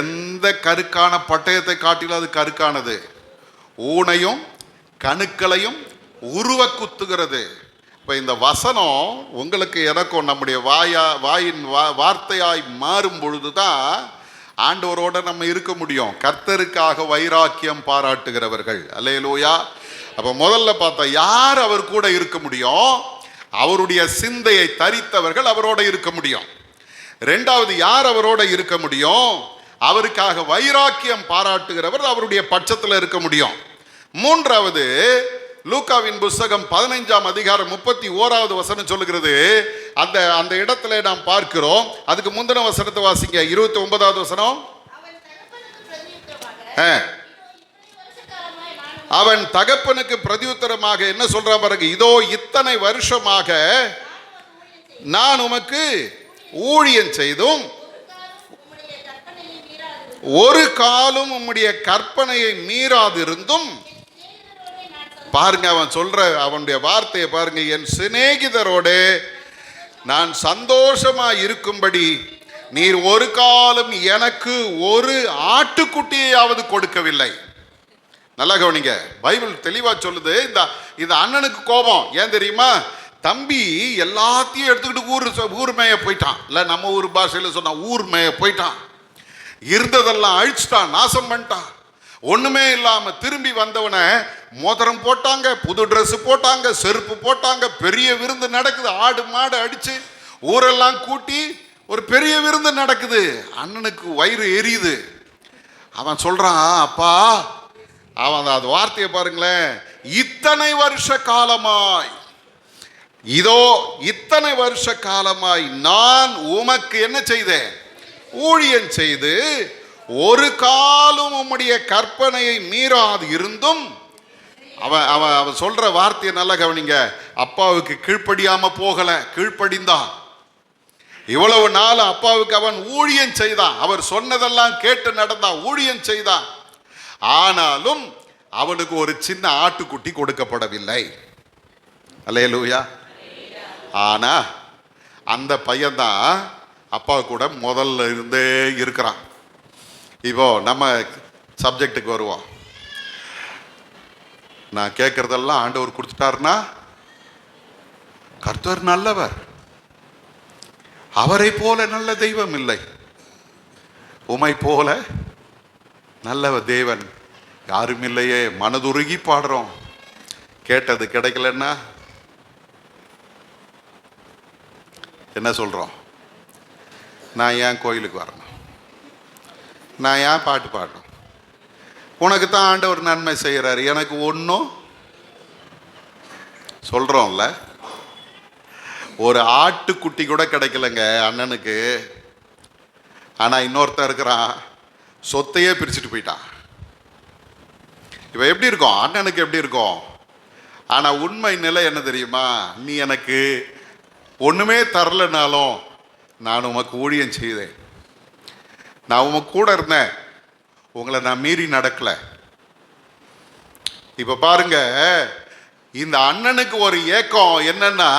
S1: எந்த கருக்கான பட்டயத்தை காட்டிலும் அது கருக்கானது. ஊனையும் கணுக்களையும் உருவ குத்துகிறது. இப்போ இந்த வசனம் உங்களுக்கு எனக்கும் நம்முடைய வாயின் வார்த்தையாய் மாறும் பொழுதுதான் ஆண்டவரோட நம்ம இருக்க முடியும். கர்த்தருக்காக வைராக்கியம் பாராட்டுகிறவர்கள். அல்லேலூயா. அப்போ முதல்ல பார்த்தா யார் அவர் கூட இருக்க முடியும்? அவருடைய சிந்தையை தரித்தவர்கள் அவரோட இருக்க முடியும். ரெண்டாவது யார் அவரோட இருக்க முடியும்? அவருக்காக வைராக்கியம் பாராட்டுகிறவர் அவருடைய பட்சத்தில் இருக்க முடியும். மூன்றாவது லூக்காவின் புஸ்தகம் 15ஆம் அதிகாரம் 31வது வசனம் சொல்லுகிறது. அந்த இடத்துல நாம் பார்க்கிறோம். அதுக்கு முந்தின வசனத்தை வாசிங்க. 29வது வசனம். அவன் தகப்பனுக்கு பிரதியுத்தரமாக என்ன சொல்ற பாருங்க. இதோ இத்தனை வருஷமாக நான் உமக்கு ஊழியம் செய்தும் ஒரு காலும் உம்முடைய கற்பனையை மீறாதிருந்தும். பாருங்க அவன் சொல்ற அவனுடைய வார்த்தையை பாருங்க. என் சிநேகிதரோடு நான் சந்தோஷமா இருக்கும்படி நீர் ஒரு காலம் எனக்கு ஒரு ஆட்டுக்குட்டியாவது கொடுக்கவில்லை. நல்லா கவனிங்க. பைபிள் தெளிவா சொல்லுது. இந்த அண்ணனுக்கு கோபம் ஏன் தெரியுமா? தம்பி எல்லாத்தையும் எடுத்துக்கிட்டு ஊர் மேய போயிட்டான். இல்ல நம்ம ஊர் பாஷையில சொன்னா ஊர் மேய போயிட்டான். இருந்ததெல்லாம் அழிச்சிட்டான், நாசம் பண்ணிட்டான். ஒண்ணுமே இல்லாம திரும்பி வந்தவனை மோதிரம் போட்டாங்க, புது ட்ரெஸ் போட்டாங்க, செருப்பு போட்டாங்க, பெரிய விருந்து நடக்குது. ஆடு மாடு அடிச்சு ஊரெல்லாம் கூட்டி ஒரு பெரிய விருந்து நடக்குது. அண்ணனுக்கு வயிறு எரியுது. அவன் சொல்றான், அப்பா, அவன் அது வார்த்தையை பாருங்களேன். இத்தனை வருஷ காலமாய், இதோ இத்தனை வருஷ காலமாய் நான் உமக்கு என்ன செய்தேன்? ஊழியம் செய்து ஒரு காலும் உம்முடைய கற்பனையை மீறாது இருந்தும். அவன் சொல்ற வார்த்தையை நல்லா கவனிங்க. அப்பாவுக்கு கீழ்ப்படியாம போகல, கீழ்ப்படிந்தான். இவ்வளவு நாள் அப்பாவுக்கு அவன் ஊழியம் செய்தான். அவர் சொன்னதெல்லாம் கேட்டு நடந்தான், ஊழியம் செய்தான். ஆனாலும் அவனுக்கு ஒரு சின்ன ஆட்டுக்குட்டி கொடுக்கப்படவில்லை. அல்லேலூயா. ஆனா அந்த பையன்தான் அப்பா கூட முதல்ல இருந்தே இருக்கிறான். இப்போ நம்ம சப்ஜெக்டுக்கு வருவோம். நான் கேட்கறதெல்லாம் ஆண்டவர் கொடுத்துட்டாருன்னா கர்த்தர் நல்லவர். அவரை போல நல்ல தெய்வம் இல்லை. உமை போல நல்ல தேவன் யாரும் இல்லையே. மனதுருகி பாடுறோம். கேட்டது கிடைக்கலன்னா என்ன சொல்றோம்? நான் ஏன் கோயிலுக்கு வரணும்? நான் ஏன் பாட்டு பாடணும்? உனக்கு தான் ஆண்டவர் நன்மை செய்கிறாரு, எனக்கு ஒன்றும் சொல்கிறோம்ல. ஒரு ஆட்டுக்குட்டி கூட கிடைக்கலங்க அண்ணனுக்கு. ஆனால் இன்னொருத்தன் இருக்கிறான், சொத்தையே பிரிச்சுட்டு போயிட்டான். இப்போ எப்படி இருக்கும்? அண்ணனுக்கு எப்படி இருக்கும்? ஆனால் உண்மை நிலை என்ன தெரியுமா? நீ எனக்கு ஒன்றுமே தரலனாலும் நான் உமக்கு ஊழியம் செய்தேன், நான் உமக்கு கூட இருந்தேன், உங்களை நான் மீறி நடக்கல. இப்ப பாருங்க, இந்த அண்ணனுக்கு ஒரு ஏக்கம் என்னன்னா,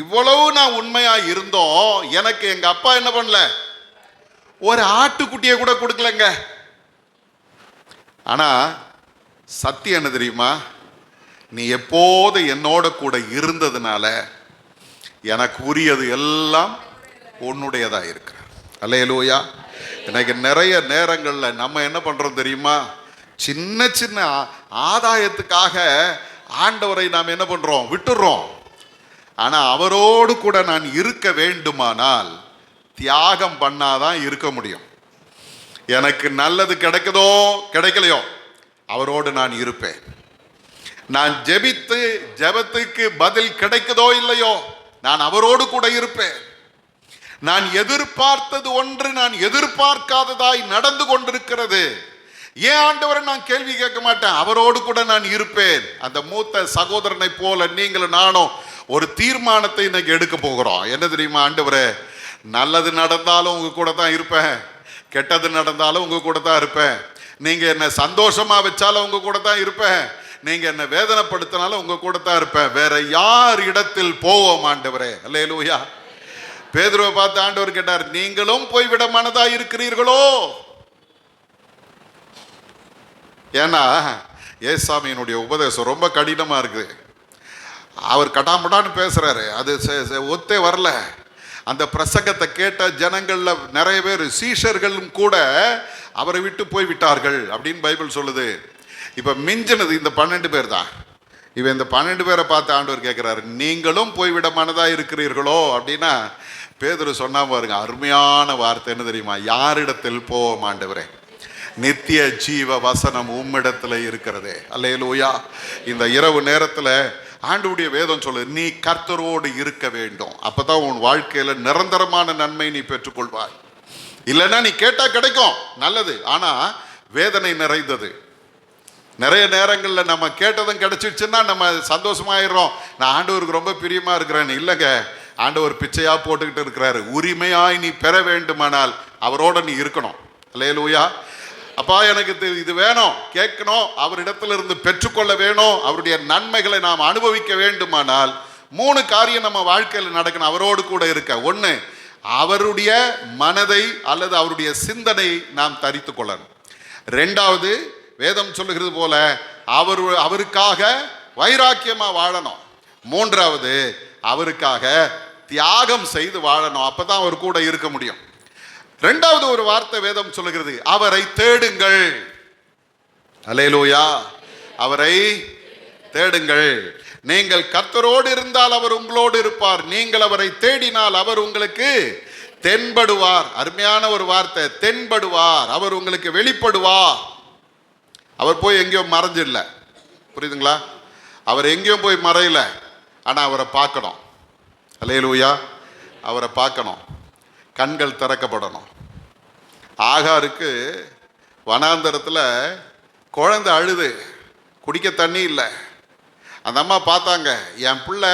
S1: இவ்வளவு நான் உண்மையா இருந்தோம், எனக்கு எங்க அப்பா என்ன பண்ணல? ஒரு ஆட்டுக்குட்டியை கூட கொடுக்கலங்க. ஆனா சத்தியம் என்ன தெரியுமா? நீ எப்போது என்னோட கூட இருந்ததுனால எனக்கு உரியது எல்லாம் உன்னுடையதா இருக்கிற. அல்லேலூயா. இன்னைக்கு நிறைய நேரங்களில் நம்ம என்ன பண்றோம் தெரியுமா? சின்ன சின்ன ஆதாயத்துக்காக ஆண்டவரை நாம் என்ன பண்றோம்? விட்டுறோம். ஆனா அவரோடு கூட நான் இருக்க வேண்டுமானால் தியாகம் பண்ணாதான் இருக்க முடியும். எனக்கு நல்லது கிடைக்குதோ கிடைக்கலையோ அவரோடு நான் இருப்பேன். நான் ஜெபித்து ஜெபத்துக்கு பதில் கிடைக்குதோ இல்லையோ நான் அவரோடு கூட இருப்பேன். நான் எதிர்பார்த்தது ஒன்று நான் எதிர்பார்க்காததாய் நடந்து கொண்டிருக்கிறது. ஏன் ஆண்டவரை நான் கேள்வி கேட்க மாட்டேன், அவரோடு கூட நான் இருப்பேன். அந்த மூத்த சகோதரனை போல நீங்களும் நானும் ஒரு தீர்மானத்தை இன்னைக்கு எடுக்க போகிறோம். என்ன தெரியுமா? ஆண்டவரே, நல்லது நடந்தாலும் உங்க கூட தான் இருப்பேன், கெட்டது நடந்தாலும் உங்க கூட தான் இருப்பேன். நீங்க என்ன சந்தோஷமா வச்சாலும் உங்க கூட தான் இருப்பேன், நீங்க என்ன வேதனைப்படுத்தினாலும் உங்க கூட தான் இருப்பேன். வேற யார் இடத்தில் போவோம் ஆண்டவரே? அல்லேலூயா. பேதுருவை பார்த்து ஆண்டவர் கேட்டார், நீங்களும் போய்விட மனதா இருக்கிறீர்களோ? ஏன்னா ஏசாமியினுடைய உபதேசம் ரொம்ப கடினமா இருக்குது. அவர் கடாமடான்னு பேசுறாரு, அது ஒத்தே வரல. அந்த பிரசங்கத்தை கேட்ட ஜனங்கள்ல நிறைய பேர் சீஷர்களும் கூட அவரை விட்டு போய் விட்டார்கள் அப்படின்னு பைபிள் சொல்லுது. இப்ப மிஞ்சினது இந்த 12 பேர் தான். இவன் இந்த 12 பேரை பார்த்து ஆண்டவர் கேட்கிறாரு, நீங்களும் போய்விட மனதா இருக்கிறீர்களோ அப்படின்னா பேதுரு சொன்னா பாருங்க, அருமையான வார்த்தை. என்ன தெரியுமா? யாரிடத்தில் போவோம் ஆண்டவரே? நித்திய ஜீவ வசனம் உம்மிடத்துல இருக்கிறதே. அல்லேலூயா. இந்த இரவு நேரத்துல ஆண்டவருடைய வேதம் சொல்லுது, நீ கர்த்தரோடு இருக்க வேண்டும். அப்பதான் உன் வாழ்க்கையில நிரந்தரமான நன்மை நீ பெற்றுக்கொள்வாய். இல்லைன்னா நீ கேட்டா கிடைக்கும், நல்லது, ஆனா வேதனை நிறைந்தது. நிறைய நேரங்கள்ல நம்ம கேட்டதும் கிடைச்சிடுச்சுன்னா நம்ம சந்தோஷமாயிடுறோம், நான் ஆண்டவருக்கு ரொம்ப பிரியமா இருக்கிறேன்னு. இல்லைங்க, ஆண்டவர் பிச்சையா போட்டுக்கிட்டு இருக்கிறாரு. உரிமையாய் நீ பெற வேண்டுமானால் அவரோட நீ இருக்கணும். அல்லேலூயா. அப்பா, எனக்கு இது வேணும், கேட்கணும், அவரிடத்துல இருந்து பெற்றுக்கொள்ள வேணும், அவருடைய நன்மைகளை நாம் அனுபவிக்க வேண்டுமானால் 3 காரியம் நம்ம வாழ்க்கையில் நடக்கணும். அவரோடு கூட இருக்க. 1, அவருடைய மனதை அல்லது அவருடைய சிந்தனை நாம் தரித்து கொள்ளணும். 2வது, வேதம் சொல்லுகிறது போல அவருக்காக வைராக்கியமா வாழணும். 3வது, அவருக்காக தியாகம் செய்து வாழணும். அப்பதான் அவர் கூட இருக்க முடியும். 2வது ஒரு வார்த்தை வேதம் சொல்லுகிறது, அவரை தேடுங்கள். அல்லேலூயா. அவரை தேடுங்கள். நீங்கள் கர்த்தரோடு இருந்தால் அவர் உங்களோடு இருப்பார், நீங்கள் அவரை தேடினால் அவர் உங்களுக்கு தென்படுவார். அருமையான ஒரு வார்த்தை, தென்படுவார். அவர் உங்களுக்கு வெளிப்படுவார். அவர் போய் எங்கேயும் மறைஞ்சிடல, புரியுதுங்களா? அவர் எங்கேயும் போய் மறையல, ஆனா அவரை பார்க்கணும். அல்லேலூயா. அவரை பார்க்கணும், கண்கள் திறக்கப்படணும். ஆகாருக்கு வனாந்தரத்தில் குழந்தை அழுது, குடிக்க தண்ணி இல்லை. அந்த அம்மா பார்த்தாங்க, என் பிள்ளை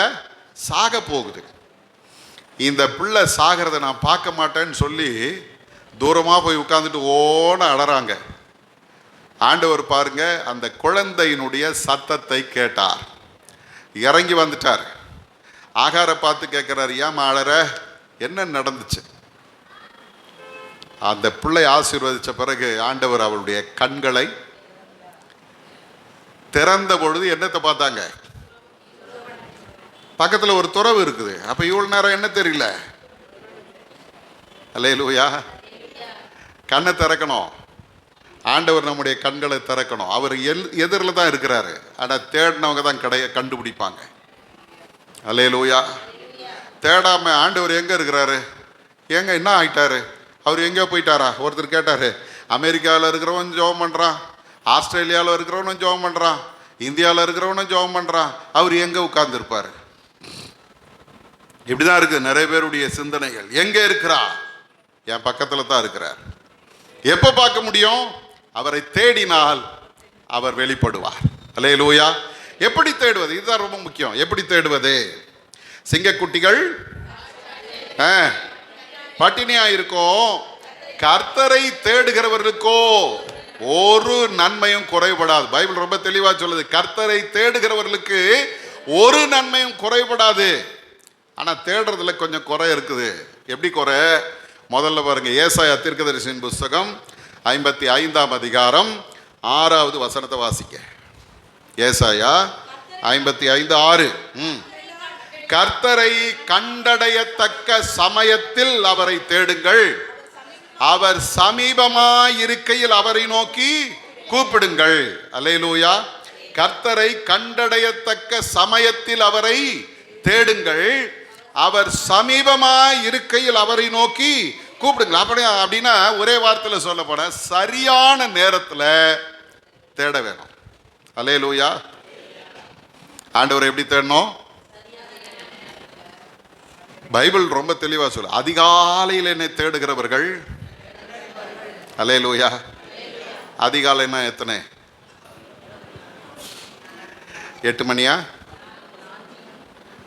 S1: சாக போகுது, இந்த பிள்ளை சாகிறத நான் பார்க்க மாட்டேன்னு சொல்லி தூரமாக போய் உட்காந்துட்டு ஓன அழறாங்க. ஆண்டவர் பாருங்க, அந்த குழந்தையினுடைய சத்தத்தை கேட்டார், இறங்கி வந்துட்டார். ஆகாரை பார்த்து கேட்கிறார், ஏன் அழற, என்ன நடந்துச்சு? அந்த பிள்ளை ஆசீர்வதிச்ச பிறகு ஆண்டவர் அவருடைய கண்களை திறந்த பொழுது என்னத்தை பார்த்தாங்க? பக்கத்தில் ஒரு துறவு இருக்குது. அப்ப இவ்வளவு நேரம் என்ன தெரியல? அல்லேலூயா. கண்ணை திறக்கணும். ஆண்டவர் நம்முடைய கண்களை திறக்கணும். அவர் எதிரில் தான் இருக்கிறாரு, ஆனால் தேடினவங்க தான் கண்டுபிடிப்பாங்க. அல்லேலூயா. தேடாம ஆண்டவர் எங்க இருக்கிறாரு, எங்க என்ன ஆயிட்டாரு, அவர் எங்கேயோ போயிட்டாரா? ஒருத்தர் கேட்டாரு, அமெரிக்காவில் இருக்கிறவன் ஜெபம் பண்ணுறான், ஆஸ்திரேலியாவில் இருக்கிறவனும் ஜெபம் பண்ணுறான், இந்தியாவில் இருக்கிறவனும் ஜெபம் பண்ணுறான், அவர் எங்கே உட்கார்ந்துருப்பார்? இப்படிதான் இருக்குது நிறைய பேருடைய சிந்தனைகள். எங்கே இருக்கிறார்? என் பக்கத்தில் தான் இருக்கிறார். எப்போ பார்க்க முடியும்? அவரை தேடினால் அவர் வெளிப்படுவார். அல்லேலூயா. எப்படி தேடுவது? இதுதான் ரொம்ப முக்கியம். எப்படி தேடுவது? சிங்கக்குட்டிகள் பட்டினியா இருக்கும், கர்த்தரை தேடுகிறவர்களுக்கோ ஒரு நன்மையும் குறைபடாது. பைபிள் ரொம்ப தெளிவா சொல்லுது, கர்த்தரை தேடுகிறவர்களுக்கு ஒரு நன்மையும் குறைபடாது. ஆனா தேடுறதுல கொஞ்சம் குறை இருக்குது. எப்படி குறை? முதல்ல பாருங்க, ஏசாயா தீர்க்கதரிசியின் புஸ்தகம் 55ஆம் அதிகாரம் 6வது வசனத்தை வாசிக்க. ஏசாயா 55:6. கர்த்தரை கண்டடையத்தக்க சமயத்தில் அவரை தேடுங்கள், அவர் சமீபமாய் இருக்கையில் அவரை நோக்கி கூப்பிடுங்கள். அல்லேலூயா. கர்த்தரை கண்டடையத்தக்க சமயத்தில் அவரை தேடுங்கள், அவர் சமீபமாய் இருக்கையில் அவரை நோக்கி கூப்பிடுங்கள். அப்படின்னா ஒரே வார்த்தையில் சொல்ல போன சரியான நேரத்தில் தேட வேணும். அல்லேலூயா. ஆண்டவரை எப்படி தேடணும்? பைபிள் ரொம்ப தெளிவா சொல்லு, அதிகாலையில் என்னை தேடுகிறவர்கள், அல்லேலூயா, அதிகாலைன்னா எத்தனை? 8 மணியா?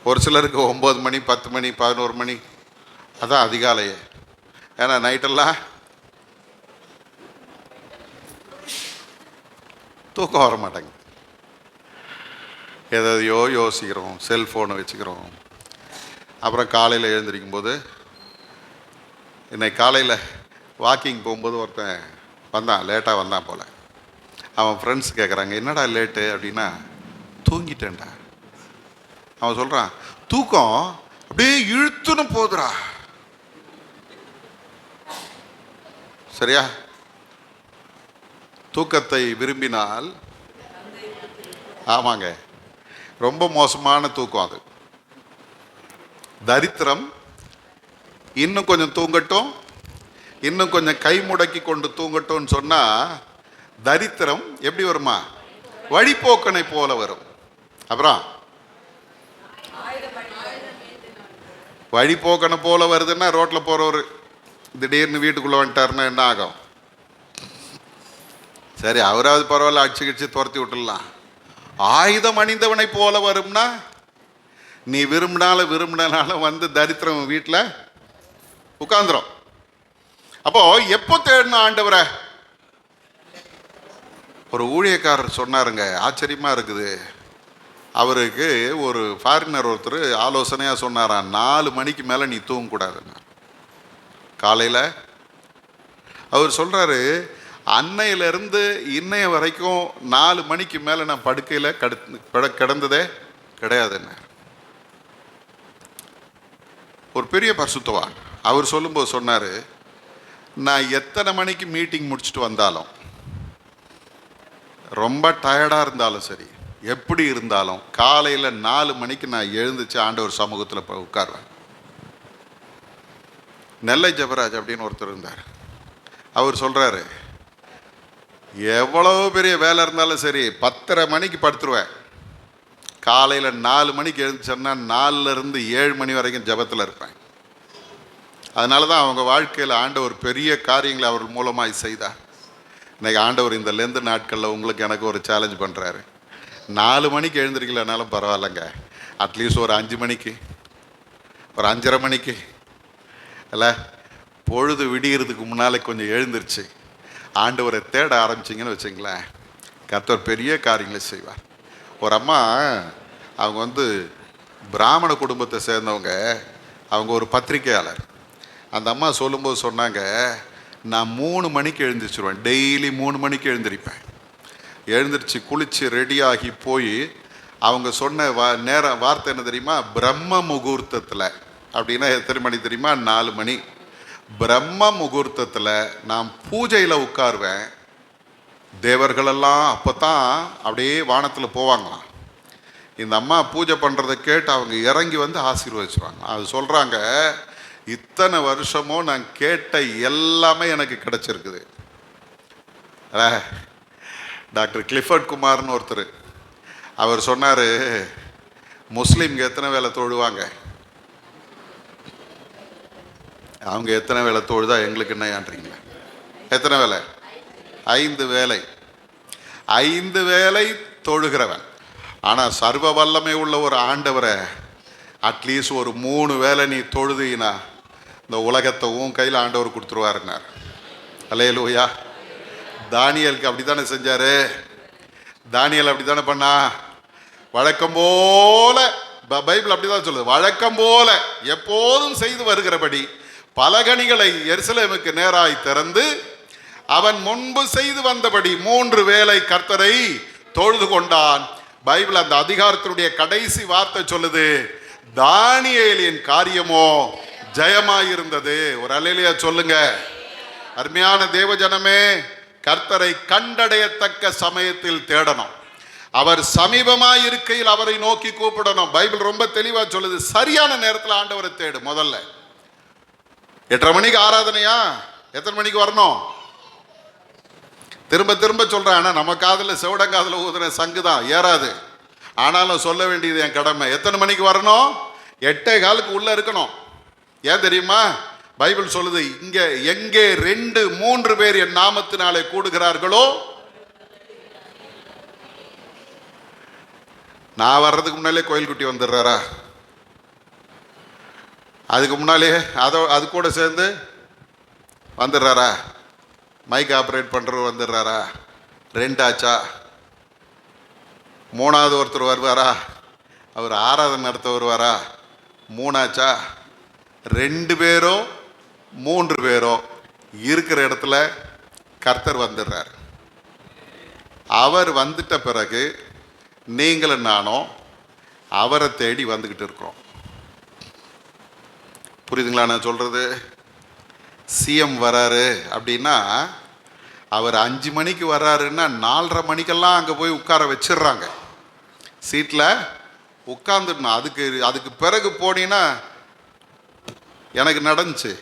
S1: ஒரு சிலருக்கு 9 மணி, 10 மணி, 11 மணி, அதான் அதிகாலையே. ஏன்னா நைட்டெல்லாம் தூக்கம் வர மாட்டேங்க, எதையோ யோசிக்கிறோம், செல்ஃபோனை வச்சுக்கிறோம். அப்புறம் காலையில் எழுந்திரிக்கும் போது, இன்னைக்கு காலையில் வாக்கிங் போகும்போது ஒருத்தன் வந்தான், லேட்டாக வந்தான் போல். அவன் ஃப்ரெண்ட்ஸ் கேட்குறாங்க, என்னடா லேட்டு அப்படின்னா, தூங்கிட்டேன்டா. அவன் சொல்கிறான், தூக்கம் அப்படியே இழுத்துன்னு போதுரா. சரியா? தூக்கத்தை விரும்பினால், ஆமாங்க, ரொம்ப மோசமான தூக்கம் அது. தரித்திரம் இன்னும் கொஞ்சம் தூங்கட்டும், இன்னும் கொஞ்சம் கை முடக்கி கொண்டு தூங்கட்டும்னு சொன்னா, தரித்திரம் எப்படி வருமா? வழிபோக்கனை போல வரும். அப்புறம் வழிபோக்கனை போல வருதுன்னா, ரோட்ல போறவர் திடீர்னு வீட்டுக்குள்ள வந்துட்டாருன்னா என்ன ஆகும்? சரி, அவராவது பரவாயில்ல, அடிச்சு கிடிச்சு துரத்தி விட்டுடலாம். ஆயுதம் அணிந்தவனை போல வரும்னா, நீ விரும்பினாலும் வந்து தரித்திரம் வீட்டில் உட்கார்ந்துரும். அப்போ எப்போ தேடணும் ஆண்டவரை? ஒரு ஊழியக்காரர் சொன்னாருங்க, ஆச்சரியமா இருக்குது. அவருக்கு ஒரு ஃபாரினர் ஒருத்தர் ஆலோசனையாக சொன்னாராம், 4 மணிக்கு மேலே நீ தூங்கக்கூடாதுன்னு. காலையில் அவர் சொல்கிறாரு, அன்னையிலேருந்து இன்னைய வரைக்கும் 4 மணிக்கு மேலே நான் படுக்கையில் கிடந்ததே கிடையாதுன்னு. ஒரு பெரிய பரிசுத்தவான் அவர் சொல்லும்போது சொன்னார், நான் எத்தனை மணிக்கு மீட்டிங் முடிச்சுட்டு வந்தாலும், ரொம்ப டயர்டாக இருந்தாலும் சரி, எப்படி இருந்தாலும் காலையில் 4 மணிக்கு நான் எழுந்துச்சு ஆண்டவர் சமூகத்தில் போய் உட்காருவேன். நெல்லை ஜெபராஜ் அப்படின்னு ஒருத்தர் இருந்தார். அவர் சொல்கிறாரு, எவ்வளோ பெரிய வேலை இருந்தாலும் சரி 10:30 மணிக்கு படுத்துருவேன். காலையில் 4 மணிக்கு எழுந்துச்சேன்னா 4லேருந்து 7 மணி வரைக்கும் ஜெபத்தில் இருப்பேன். அதனால தான் அவங்க வாழ்க்கையில் ஆண்டவர் பெரிய காரியங்களை அவர் மூலமாக செய்தார். இன்றைக்கி ஆண்டவர் இந்த லெந்து நாட்களில் உங்களுக்கு எனக்கு ஒரு சேலஞ்ச் பண்ணுறாரு. 4 மணிக்கு எழுந்திருக்கலனாலும் பரவாயில்லைங்க, அட்லீஸ்ட் ஒரு 5 மணிக்கு, ஒரு 5:30 மணிக்கு, இல்லை பொழுது விடிகிறதுக்கு முன்னாலே கொஞ்சம் எழுந்திருச்சு ஆண்டவரை தேட ஆரம்பிச்சிங்கன்னு வச்சுங்களேன், கர்த்தர் பெரிய காரியங்களை செய்வார். ஒரு அம்மா, அவங்க பிராமண குடும்பத்தை சேர்ந்தவங்க, அவங்க ஒரு பத்திரிகையாளர். அந்த அம்மா சொல்லும்போது சொன்னாங்க, நான் 3 மணிக்கு எழுந்திரிச்சிருவேன், டெய்லி 3 மணிக்கு எழுந்திருப்பேன். எழுந்திரிச்சு குளித்து ரெடியாகி போய், அவங்க சொன்ன வார்த்தை என்ன தெரியுமா? பிரம்ம முகூர்த்தத்தில். அப்படின்னா எத்தனை மணி தெரியுமா? 4 மணி. பிரம்ம முகூர்த்தத்தில் நான் பூஜையில் உட்காருவேன். தேவர்களெல்லாம் அப்போ தான் அப்படியே வானத்தில் போவாங்களாம். இந்த அம்மா பூஜை பண்ணுறதை கேட்டு அவங்க இறங்கி வந்து ஆசீர்வதிச்சுவாங்க. அது சொல்கிறாங்க, இத்தனை வருஷமும் நான் கேட்ட எல்லாமே எனக்கு கிடைச்சிருக்குது. டாக்டர் கிளிஃபர்ட் குமார்னு ஒருத்தர், அவர் சொன்னார், முஸ்லீம்க எத்தனை வேலை தொழுவாங்க, அவங்க எத்தனை வேலை தொழுதா எங்களுக்கு என்ன ஏன்றீங்க? எத்தனை வேலை? 5 வேலை. 5 வேலை தொழுகிறவன். ஆனால் சர்வ வல்லமை உள்ள ஒரு ஆண்டவரை அட்லீஸ்ட் ஒரு 3 வேலை நீ தொழுதினா இந்த உலகத்தை உன் கையில் ஆண்டவர் கொடுத்துருவாருன்னார். அல்லேலூயா. தானியலுக்கு அப்படி தானே செஞ்சாரு. தானியல் அப்படி தானே பண்ணா. வழக்கம் போல, பைபிள் அப்படிதான் சொல்லுது, வழக்கம் போல எப்போதும் செய்து வருகிறபடி பலகணிகளை எருசலேமுக்கு நேராய் திறந்து அவன் முன்பு செய்து வந்தபடி 3 வேளை கர்த்தரை தொழுது கொண்டான். பைபிள் அந்த அதிகாரத்தினுடைய கடைசி வார்த்தை சொல்லுது, தானியேலின் காரியமோ ஜெயமாயிருந்தது. ஒரு அல்லேலூயா சொல்லுங்க. அருமையான தேவஜனமே, கர்த்தரை கண்டடையத்தக்க சமயத்தில் தேடணும். அவர் சமீபமாய் இருக்கையில் அவரை நோக்கி கூப்பிடணும். பைபிள் ரொம்ப தெளிவா சொல்லுது, சரியான நேரத்தில் ஆண்டவரை தேடு. முதல்ல 8:30 மணிக்கு ஆராதனையா, எத்தனை மணிக்கு வரணும்? திரும்ப திரும்ப சொல்றேன். ஆனால் நம்ம காதில் செவடங்காதில் ஊதுற சங்கு தான் ஏறாது. ஆனாலும் சொல்ல வேண்டியது என் கடமை. எத்தனை மணிக்கு வரணும்? 8:15 உள்ள இருக்கணும். ஏன் தெரியுமா? பைபிள் சொல்லுது, இங்க எங்கே 2-3 பேர் என் நாமத்தினாலே கூடுகிறார்களோ. நான் வர்றதுக்கு முன்னாலே கோயில் குட்டி வந்துடுறாரா? அதுக்கு முன்னாலே அது கூட சேர்ந்து வந்துடுறாரா? Mic operate பண்ணுறவர் வந்துடுறாரா? 2 ஆச்சா? 3ஆவது ஒருத்தர் வருவாரா? அவர் ஆராதனை நடத்த வருவாரா? 3 ஆச்சா? 2 பேரோ 3 பேரோ இருக்கிற இடத்துல கர்த்தர் வந்துடுறார். அவர் வந்துட்ட பிறகு நீங்களும் நானும் அவரை தேடி வந்துக்கிட்டு இருக்கிறோம். புரியுதுங்களா நான் சொல்கிறது? சிஎம் வராரு அப்படின்னா அவர் 5 மணிக்கு வர்றாருன்னா 4:30 மணிக்கெல்லாம் அங்கே போய் உட்கார வச்சிடுறாங்க. சீட்டில் உட்காந்துடணும். அதுக்கு பிறகு போனீங்கன்னா எனக்கு நடந்துச்சு.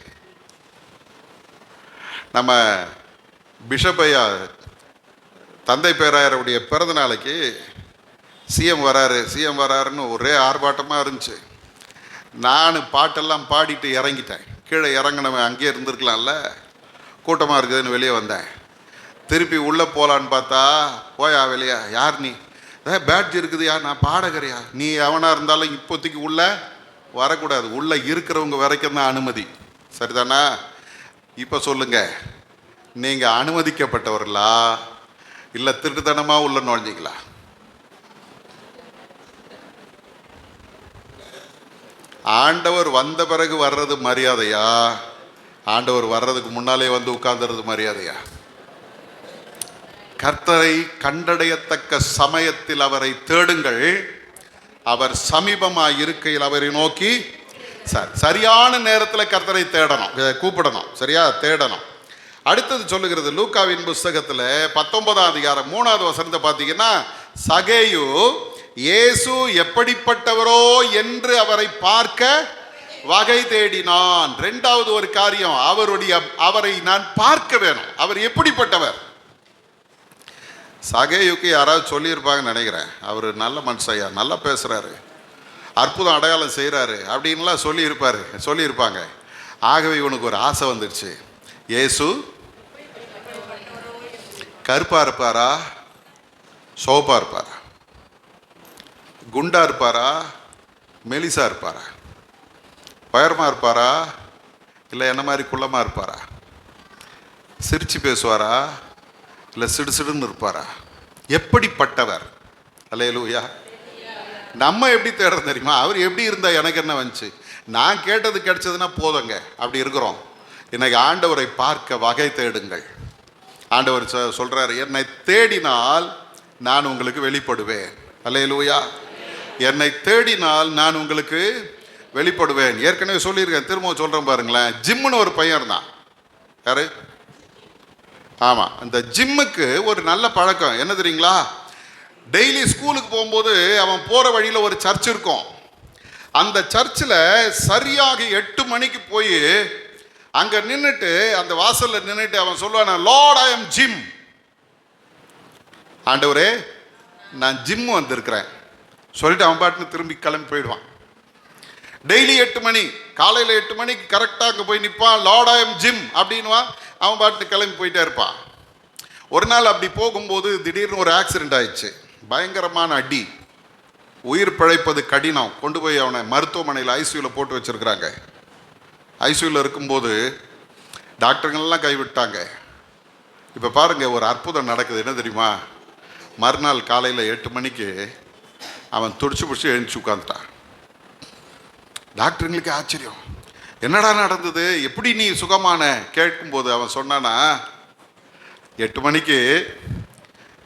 S1: நம்ம பிஷப் ஐயா தந்தை பேராயருடைய பிறந்த நாளைக்கு சிஎம் வராருன்னு ஒரே ஆர்ப்பாட்டமாக இருந்துச்சு. நான் பாட்டெல்லாம் பாடிட்டு இறங்கிட்டேன். கீழே இறங்கினவன் அங்கேயே இருந்திருக்கலாம்ல, கூட்டமாக இருக்குதுன்னு வெளியே வந்தேன். திருப்பி உள்ளே போகலான்னு பார்த்தா, போயா வெளியா, யார் நீ? பேட்ஜ் இருக்குது, யார்? நான் பாடகரையா? நீ எவனாக இருந்தாலும் இப்போதைக்கு உள்ளே வரக்கூடாது, உள்ளே இருக்கிறவங்க வரைக்கும் தான் அனுமதி. சரிதானா? இப்போ சொல்லுங்க, நீங்கள் அனுமதிக்கப்பட்டவர்களா இல்லை திருட்டுத்தனமாக உள்ள நுழைஞ்சிங்களா? ஆண்டவர் வந்த பிறகு வர்றது மரியாதையா? ஆண்டவர் வர்றதுக்கு முன்னாலே வந்து உட்கார்ந்துறது மரியாதையா? கர்த்தரை கண்டடையத்தக்க சமயத்தில் அவரை தேடுங்கள், அவர் சமீபமாக இருக்கையில் அவரை நோக்கி. சரியான நேரத்தில் கர்த்தரை தேடணும், கூப்பிடணும், சரியா? தேடணும். அடுத்தது சொல்லுகிறது லூக்காவின் புஸ்தகத்தில் 19ஆம் அதிகாரம் 3வது வசனத்தை பார்த்தீங்கன்னா, சகேயு இயேசு எப்படிப்பட்டவரோ என்று அவரை பார்க்க வகை தேடினான். 2வது ஒரு காரியம், அவரை நான் பார்க்க வேணும். அவர் எப்படிப்பட்டவர்? சகேயுக்கு யாராவது சொல்லியிருப்பாங்கன்னு நினைக்கிறேன். அவர் நல்ல மனுஷையா, நல்லா பேசுகிறாரு, அற்புதம் அடையாளம் செய்கிறாரு அப்படின்லாம் சொல்லியிருப்பாங்க. ஆகவே இவனுக்கு ஒரு ஆசை வந்துடுச்சு. இயேசு கருப்பாக இருப்பாரா, சோப்பாக இருப்பாரா, குண்டா இருப்பாரா, மெலிசா இருப்பாரா, உயரமாக இருப்பாரா, இல்லை என்ன மாதிரி குள்ளமாக இருப்பாரா, சிரிச்சு பேசுவாரா, இல்லை சிடுசிடுன்னு இருப்பாரா, எப்படிப்பட்டவர்? அல்லேலூயா. நம்ம எப்படி தேடுறது தெரியுமா? அவர் எப்படி இருந்தால் எனக்கு என்ன வந்துச்சு, நான் கேட்டது கிடைச்சதுன்னா போதுங்க, அப்படி இருக்கிறோம். இன்னைக்கு ஆண்டவரை பார்க்க வகை தேடுங்கள். ஆண்டவர் சொல்றாரு, என்னை தேடினால் நான் உங்களுக்கு வெளிப்படுவேன். அல்லேலூயா. என்னை தேடினால் நான் உங்களுக்கு வெளிப்படுவேன். ஏற்கனவே சொல்லியிருக்கேன், திரும்ப சொல்கிறேன் பாருங்களேன். ஜிம்முன்னு ஒரு பையன் இருந்தான். யாரு? ஆமாம், அந்த ஜிம்முக்கு ஒரு நல்ல பழக்கம் என்ன தெரியுங்களா? டெய்லி ஸ்கூலுக்கு போகும்போது அவன் போகிற வழியில் ஒரு சர்ச் இருக்கும். அந்த சர்ச்சில் சரியாக 8 மணிக்கு போய் அங்கே நின்றுட்டு, அந்த வாசலில் நின்றுட்டு அவன் சொல்லுவான், லார்ட் ஐ எம் ஜிம். ஆண்டவரே நான் ஜிம் வந்திருக்கிறேன் சொல்லிட்டு அவன் பாட்டுன்னு திரும்பி கிளம்பி போயிடுவான். டெய்லி 8 மணி, காலையில் 8 மணிக்கு கரெக்டாக அங்கே போய் நிற்பான். லார்ட் ஐ எம் ஜிம் அப்படின்வான். அவன் பாட்டு கிளம்பி போயிட்டே இருப்பான். ஒரு நாள் அப்படி போகும்போது திடீர்னு ஒரு ஆக்சிடென்ட் ஆயிடுச்சு. பயங்கரமான அடி, உயிர் பிழைப்பது கடினம். கொண்டு போய் அவனை மருத்துவமனையில் ஐசியூவில் போட்டு வச்சுருக்கிறாங்க. ஐசியூவில் இருக்கும்போது டாக்டருங்கள்லாம் கைவிட்டாங்க. இப்போ பாருங்கள், ஒரு அற்புதம் நடக்குது. என்ன தெரியுமா? மறுநாள் காலையில் 8 மணிக்கு அவன் துடிச்சு பிடிச்சி எழுந்துச்சு உட்காந்துட்டான். டாக்டருங்களுக்கு ஆச்சரியம், என்னடா நடந்தது, எப்படி நீ சுகமான கேட்கும்போது அவன் சொன்னானா, 8 மணிக்கு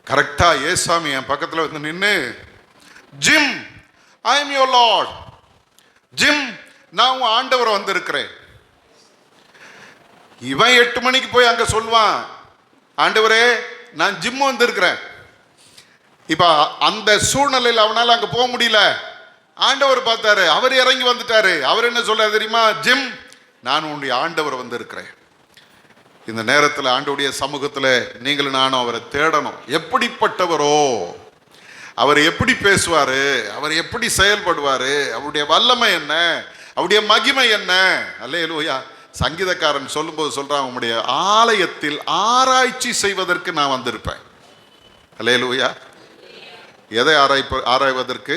S1: கரெக்டாக ஏசாமி என் பக்கத்தில் வந்து நின்று, Jim I am your lord, Jim நான் உன் ஆண்டவர் வந்திருக்கிறேன். இவன் 8 மணிக்கு போய் அங்கே சொல்லுவான், ஆண்டவரே நான் ஜிம் வந்திருக்கிறேன். இப்போ அந்த சூழ்நிலையில் அவனால் அங்கே போக முடியல. ஆண்டவர் பார்த்தாரு, அவர் இறங்கி வந்துட்டாரு. அவர் என்ன சொல்றாரு தெரியுமா? ஜிம் நான் உன்னுடைய ஆண்டவர் வந்திருக்கிறேன். இந்த நேரத்தில் ஆண்டவருடைய சமூகத்தில் நீங்களும் நானும் அவரை தேடணும். எப்படிப்பட்டவரோ, அவர் எப்படி பேசுவார், அவர் எப்படி செயல்படுவார், அவருடைய வல்லமை என்ன, அவருடைய மகிமை என்ன. அல்லேலூயா. சங்கீதக்காரன் சொல்லும்போது சொல்றான், உம்முடைய ஆலயத்தில் ஆராய்ச்சி செய்வதற்கு நான் வந்திருப்பேன். அல்லேலூயா. எதை ஆராய்வதற்கு?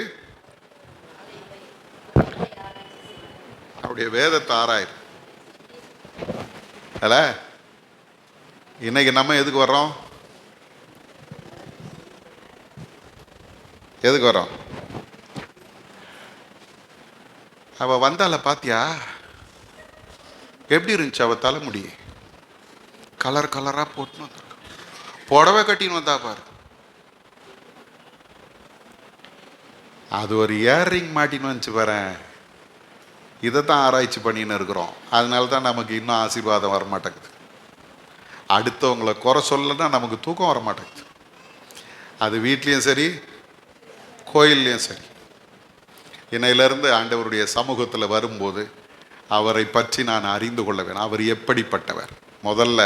S1: அவருடைய வேதத்தை ஆராயிரு. அல்ல, இன்னைக்கு நம்ம எதுக்கு வர்றோம்? எதுக்கு வர்றோம்? அவ வந்தால பாத்தியா? எப்படி இருந்துச்சு அவ தலைமுடி? கலர் கலரா போட்டு புடவை கட்டின்னு வந்தா பாரு. அது ஒரு இயர்ரிங் மாட்டின்னு வந்துச்சு பாரு. இதை தான் ஆராய்ச்சி பண்ணின்னு இருக்கிறோம். அதனால தான் நமக்கு இன்னும் ஆசீர்வாதம் வரமாட்டேங்குது. அடுத்தவங்களை குறை சொல்லனா நமக்கு தூக்கம் வரமாட்டேங்குது. அது வீட்லேயும் சரி, கோயில்லையும் சரி. இன்னையிலிருந்து ஆண்டவருடைய சமூகத்தில் வரும்போது அவரை பற்றி நான் அறிந்து கொள்ள வேணும். அவர் எப்படிப்பட்டவர்? முதல்ல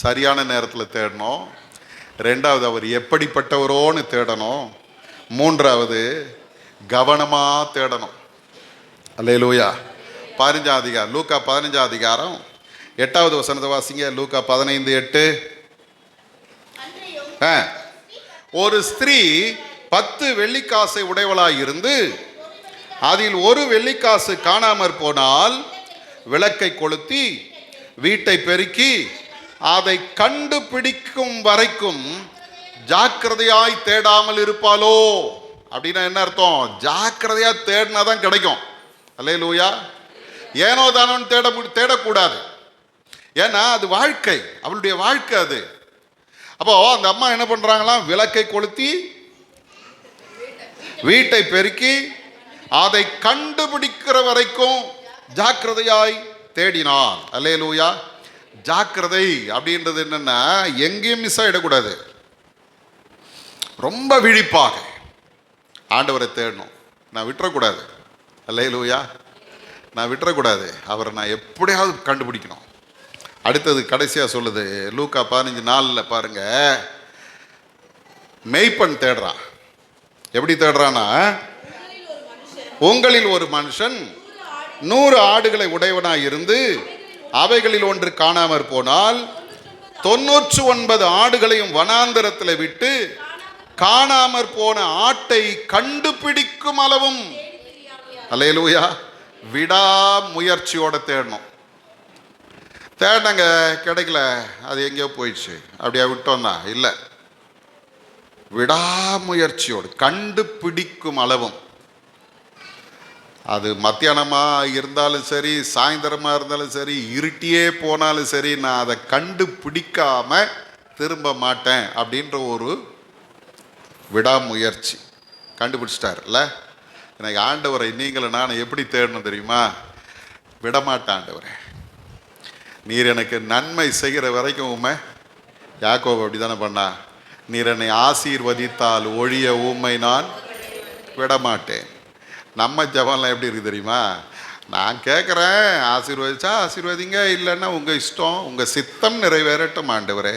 S1: சரியான நேரத்தில் தேடணும். ரெண்டாவது அவர் எப்படிப்பட்டவரோன்னு தேடணும். மூன்றாவது கவனமாக தேடணும். அல்லேலூயா. 15ஆம் அதிகாரம், லூக்கா 15ஆம் அதிகாரம் 8வது வசனத்தை வாசிங்க. லூக்கா 15:8. ஒரு ஸ்திரீ 10 வெள்ளிக்காசை உடையவளாய் இருந்து அதில் ஒரு வெள்ளிக்காசு காணாமற் போனால் விளக்கை கொளுத்தி வீட்டை பெருக்கி அதை கண்டுபிடிக்கும் வரைக்கும் ஜாக்கிரதையாய் தேடாமல் இருப்பாளோ? அப்படின்னா என்ன அர்த்தம்? ஜாக்கிரதையா தேடினாதான் கிடைக்கும். அல்லேலூயா. ஏனோ தானோன்னு தேடக்கூடாது. ஏன்னா அது வாழ்க்கை, அவளுடைய வாழ்க்கை அது. அப்போ அந்த அம்மா என்ன பண்றாங்களாம்? விளக்கை கொளுத்தி வீட்டை பெருக்கி அதை கண்டுபிடிக்கிற வரைக்கும் ஜாக்கிரதையாய் தேடினார். அல்லேலூயா. ஜாக்கிரதை அப்படின்றது என்னன்னா, எங்கேயும் மிஸ் ஆயிடக்கூடாது. ரொம்ப விழிப்பாக ஆண்டவரை தேடணும். நான் விட்டுறக்கூடாது. அல்லேலூயா. நான் விட்டுறக்கூடாது. அவரை நான் எப்படியாவது கண்டுபிடிக்கணும். அடுத்தது கடைசியாக சொல்லுது லூக்கா 15:4 பாருங்க. மெய்ப்பன் தேடுறான். எப்படி தேடுறான்னா, உங்களில் ஒரு மனுஷன் 100 ஆடுகளை உடையவனாய் இருந்து அவைகளில் ஒன்று காணாமற் போனால் 99 ஆடுகளையும் வனாந்தரத்தில் விட்டு காணாமற் போன ஆட்டை கண்டுபிடிக்கும் அளவும், அல்லேலூயா, விடாமுயற்சியோட தேடணும். தேடினாங்க, கிடைக்கல, அது எங்கேயோ போயிடுச்சு, அப்படியா விட்டோம்னா இல்லை. விடாமுயற்சியோடு கண்டுபிடிக்கும் அளவும். அது மத்தியானமாக இருந்தாலும் சரி, சாயந்தரமாக இருந்தாலும் சரி, இருட்டியே போனாலும் சரி, நான் அதை கண்டுபிடிக்காம திரும்ப மாட்டேன் அப்படின்ற ஒரு விடாமுயற்சி. கண்டுபிடிச்சிட்டார்ல. எனக்கு ஆண்டவரை நீங்களும் நான் எப்படி தேடணும் தெரியுமா? விடமாட்டேன் ஆண்டவரே, நீர் எனக்கு நன்மை செய்கிற வரைக்கும் உண்மை. யாக்கோபு அப்படி தானே பண்ணா, நீர் என்னை ஆசீர்வதித்தால் ஒழிய ஊமை நான் விடமாட்டேன். நம்ம ஜபம்லாம் எப்படி இருக்குது தெரியுமா? நான் கேட்குறேன், ஆசீர்வதிச்சா ஆசீர்வதிங்க, இல்லைன்னா உங்கள் இஷ்டம், உங்கள் சித்தம் நிறைவேறட்டும் ஆண்டவரே.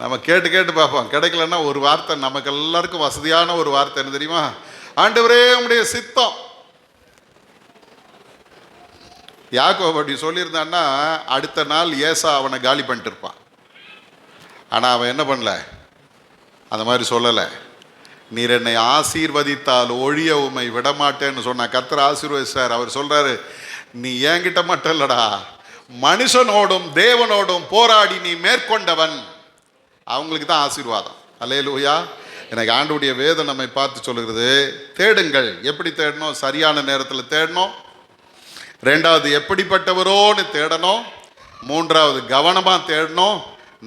S1: நம்ம கேட்டு கேட்டு பார்ப்போம். கிடைக்கலன்னா ஒரு வார்த்தை, நமக்கு எல்லாருக்கும் வசதியான ஒரு வார்த்தை என்ன தெரியுமா? ஆண்டவரே உம்முடைய சித்தம். யாக்கோபு அப்படி சொல்லியிருந்தான்னா அடுத்த நாள் ஏசா அவனை காலி பண்ணிட்டு இருப்பான். ஆனால் அவன் என்ன பண்ணல, அந்த மாதிரி சொல்லலை. நீர் என்னை ஆசீர்வதித்தால் ஒழிய உம்மை விடமாட்டேன்னு சொன்ன கர்த்தர் ஆசீர்வதிச்சார். அவர் சொல்றாரு, நீ என்கிட்ட மட்டும் இல்லடா, மனுஷனோடும் தேவனோடும் போராடி நீ மேற்கொண்டவன், அவங்களுக்கு தான் ஆசீர்வாதம். அல்லேலூயா. எனக்கு ஆண்டவருடைய வேதம் நம்மை பார்த்து சொல்லுகிறது, தேடுங்கள். எப்படி தேடணும்? சரியான நேரத்தில் தேடணும். ரெண்டாவது எப்படிப்பட்டவரோன்னு தேடணும். மூன்றாவது கவனமாக தேடணும்.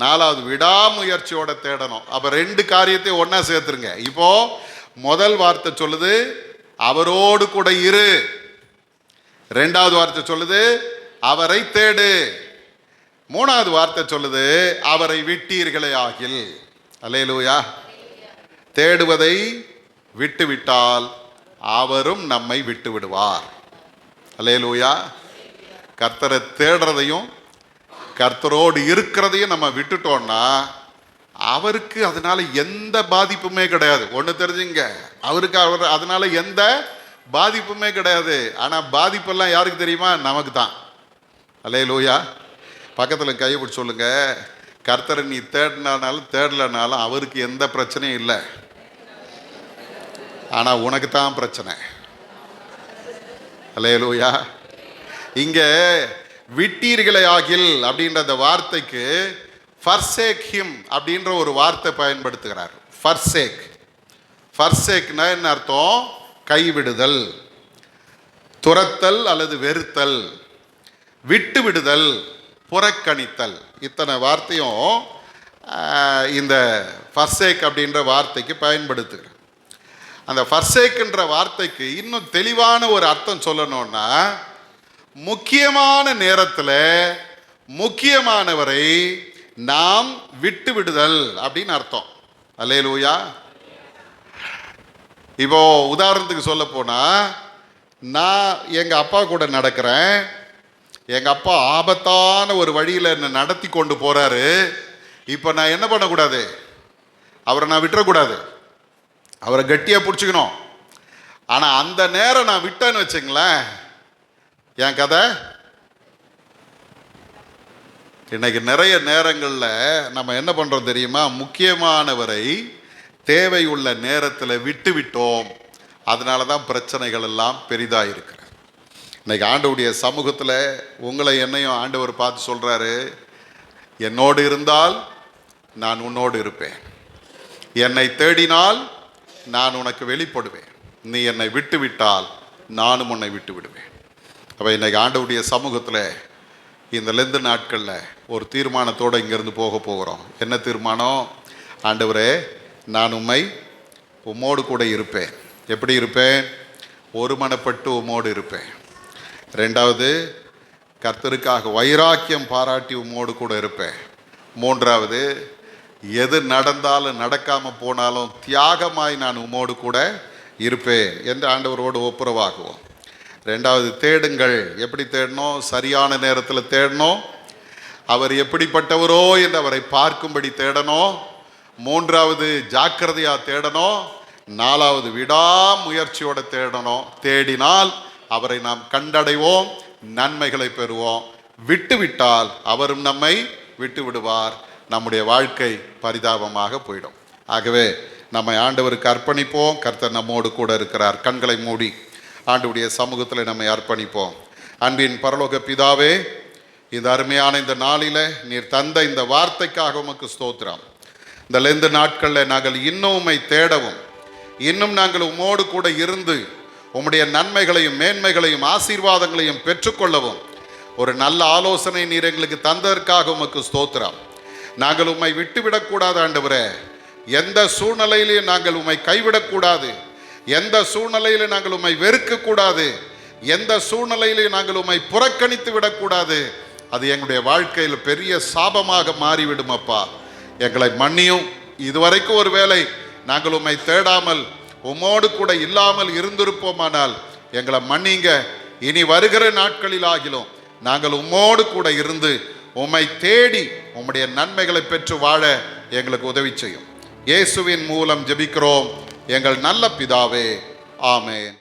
S1: நாலாவது விடாமுயற்சியோட தேடணும். அப்போ 2 காரியத்தை ஒன்றா சேர்த்துருங்க. இப்போ முதல் வார்த்தை சொல்லுது அவரோடு கூட இரு. ரெண்டாவது வார்த்தை சொல்லுது அவரை தேடு. மூணாவது வார்த்தை சொல்லுது அவரை விட்டீர்களே ஆகில். அல்லேலூயா. தேடுவதை விட்டுவிட்டால் அவரும் நம்மை விட்டு விடுவார். அல்லேலூயா. கர்த்தரை தேடுறதையும் கர்த்தரோடு இருக்கிறதையும் நம்ம விட்டுட்டோம்னா அவருக்கு அதனால எந்த பாதிப்புமே கிடையாது. ஒன்று தெரிஞ்சுங்க, அவருக்கு அதனால எந்த பாதிப்புமே கிடையாது. ஆனால் பாதிப்பெல்லாம் யாருக்கு தெரியுமா? நமக்கு தான். அல்லேலூயா. பக்கத்தில் கையை பிடிச்சி சொல்லுங்க, கர்த்தரை நீ தேடினாலும் தேடலனாலும் அவருக்கு எந்த பிரச்சனையும் இல்லை, ஆனால் உனக்கு தான் பிரச்சனை. அல்லேலூயா. இங்க விட்டீர்களே ஆகில் அப்படின்ற அந்த வார்த்தைக்கு ஃபர்சேக் ஹிம் அப்படின்ற ஒரு வார்த்தை பயன்படுத்துகிறார். ஃபர்சேக், ஃபர்சேக்னா என்ன அர்த்தம்? கைவிடுதல், துரத்தல் அல்லது வெறுத்தல், விட்டு விடுதல், புறக்கணித்தல். இத்தனை வார்த்தையும் இந்த ஃபர்சேக் அப்படின்ற வார்த்தைக்கு பயன்படுத்துகிறேன். அந்த ஃபர்சேக்ன்ற வார்த்தைக்கு இன்னும் தெளிவான ஒரு அர்த்தம் சொல்லணும்னா, முக்கியமான நேரத்தில் முக்கியமானவரை நாம் விட்டு விடுதல் அப்படின்னு அர்த்தம். அல்லேலூயா. இப்போ உதாரணத்துக்கு சொல்ல போனா, நான் எங்க அப்பா கூட நடக்கிறேன். எங்க அப்பா ஆபத்தான ஒரு வழியில் என்னை நடத்தி கொண்டு போறாரு. இப்போ நான் என்ன பண்ணக்கூடாது? அவரை நான் விட்டுறக்கூடாது, அவரை கட்டியாக பிடிச்சிக்கணும். ஆனால் அந்த நேரம் நான் விட்டேன்னு வச்சுங்களேன், என் கதை. இன்னைக்கு நிறைய நேரங்களில் நம்ம என்ன பண்ணுறோம் தெரியுமா? முக்கியமானவரை தேவை உள்ள நேரத்தில் விட்டு விட்டோம். அதனால தான் பிரச்சனைகள் எல்லாம் பெரிதாக இருக்கிறது. இன்னைக்கு ஆண்டவருடைய சமூகத்தில் உங்களை என்னையும் ஆண்டவர் பார்த்து சொல்கிறாரு, என்னோடு இருந்தால் நான் உன்னோடு இருப்பேன், என்னை தேடினால் நான் உனக்கு வெளிப்படுவேன், நீ என்னை விட்டு விட்டால் நானும் உன்னை விட்டு விடுவேன். அப்போ இன்னைக்கு ஆண்டவருடைய சமூகத்தில் இந்த லெந்து நாட்களில் ஒரு தீர்மானத்தோடு இங்கேருந்து போக போகிறோம். என்ன தீர்மானம்? ஆண்டவரே, நான் உம்மோடு கூட இருப்பேன். எப்படி இருப்பேன்? ஒருமனப்பட்டு உம்மோடு இருப்பேன். ரெண்டாவது, கர்த்தருக்காக வைராக்கியம் பாராட்டி உம்மோடு கூட இருப்பேன். மூன்றாவது, எது நடந்தாலும் நடக்காமல் போனாலும் தியாகமாய் நான் உம்மோடு கூட இருப்பேன் என்று ஆண்டவரோடு ஒப்புரவாகுவோம். ரெண்டாவது, தேடுங்கள். எப்படி தேடணும்? சரியான நேரத்தில் தேடணும். அவர் எப்படிப்பட்டவரோ என்று அவரை பார்க்கும்படி தேடணும். மூன்றாவது, ஜாக்கிரதையாக தேடணும். நாலாவது, விடாமுயற்சியோட தேடணும். தேடினால் அவரை நாம் கண்டடைவோம், நன்மைகளை பெறுவோம். விட்டுவிட்டால் அவரும் நம்மை விட்டு விடுவார். நம்முடைய வாழ்க்கை பரிதாபமாக போயிடும். ஆகவே நம்மை ஆண்டவருக்கு அர்ப்பணிப்போம். கர்த்தர் நம்மோடு கூட இருக்கிறார். கண்களை மூடி ஆண்டவருடைய சமூகத்தில் நம்மை அர்ப்பணிப்போம். அன்பின் பரலோக பிதாவே, இந்த அருமையான இந்த நாளில் நீர் தந்த இந்த வார்த்தைக்காக உமக்கு ஸ்தோத்திரம். இந்த லெந்து நாட்களில் நாங்கள் இன்னும் உம்மை தேடவும், இன்னும் நாங்கள் உம்மோடு கூட இருந்து உம்முடைய நன்மைகளையும் மேன்மைகளையும் ஆசீர்வாதங்களையும் பெற்றுக்கொள்ளவும் ஒரு நல்ல ஆலோசனை நீர் எங்களுக்கு தந்ததற்காக உமக்கு ஸ்தோத்திரம். நாங்கள் உம்மை விட்டுவிடக்கூடாது ஆண்டவரே. எந்த சூழ்நிலையிலையும் நாங்கள் உம்மை கைவிடக்கூடாது. எந்த சூழ்நிலையிலும் நாங்கள் உம்மை வெறுக்கக்கூடாது. எந்த சூழ்நிலையிலையும் நாங்கள் உம்மை புறக்கணித்து விடக்கூடாது. அது எங்களுடைய வாழ்க்கையில் பெரிய சாபமாக மாறிவிடும். அப்பா, எங்களை மன்னியும். இதுவரைக்கும் ஒரு வேளை நாங்கள் உம்மை தேடாமல் உம்மோடு கூட இல்லாமல் இருந்திருப்போமானால் எங்களை மன்னிங்க. இனி வருகிற நாட்களில் ஆகிலும் நாங்கள் உம்மோடு கூட இருந்து உம்மை தேடி உம்முடைய நன்மைகளை பெற்று வாழ எங்களுக்கு உதவி செய்யும். இயேசுவின் மூலம் ஜெபிக்கிறோம் எங்கள் நல்ல பிதாவே. ஆமென்.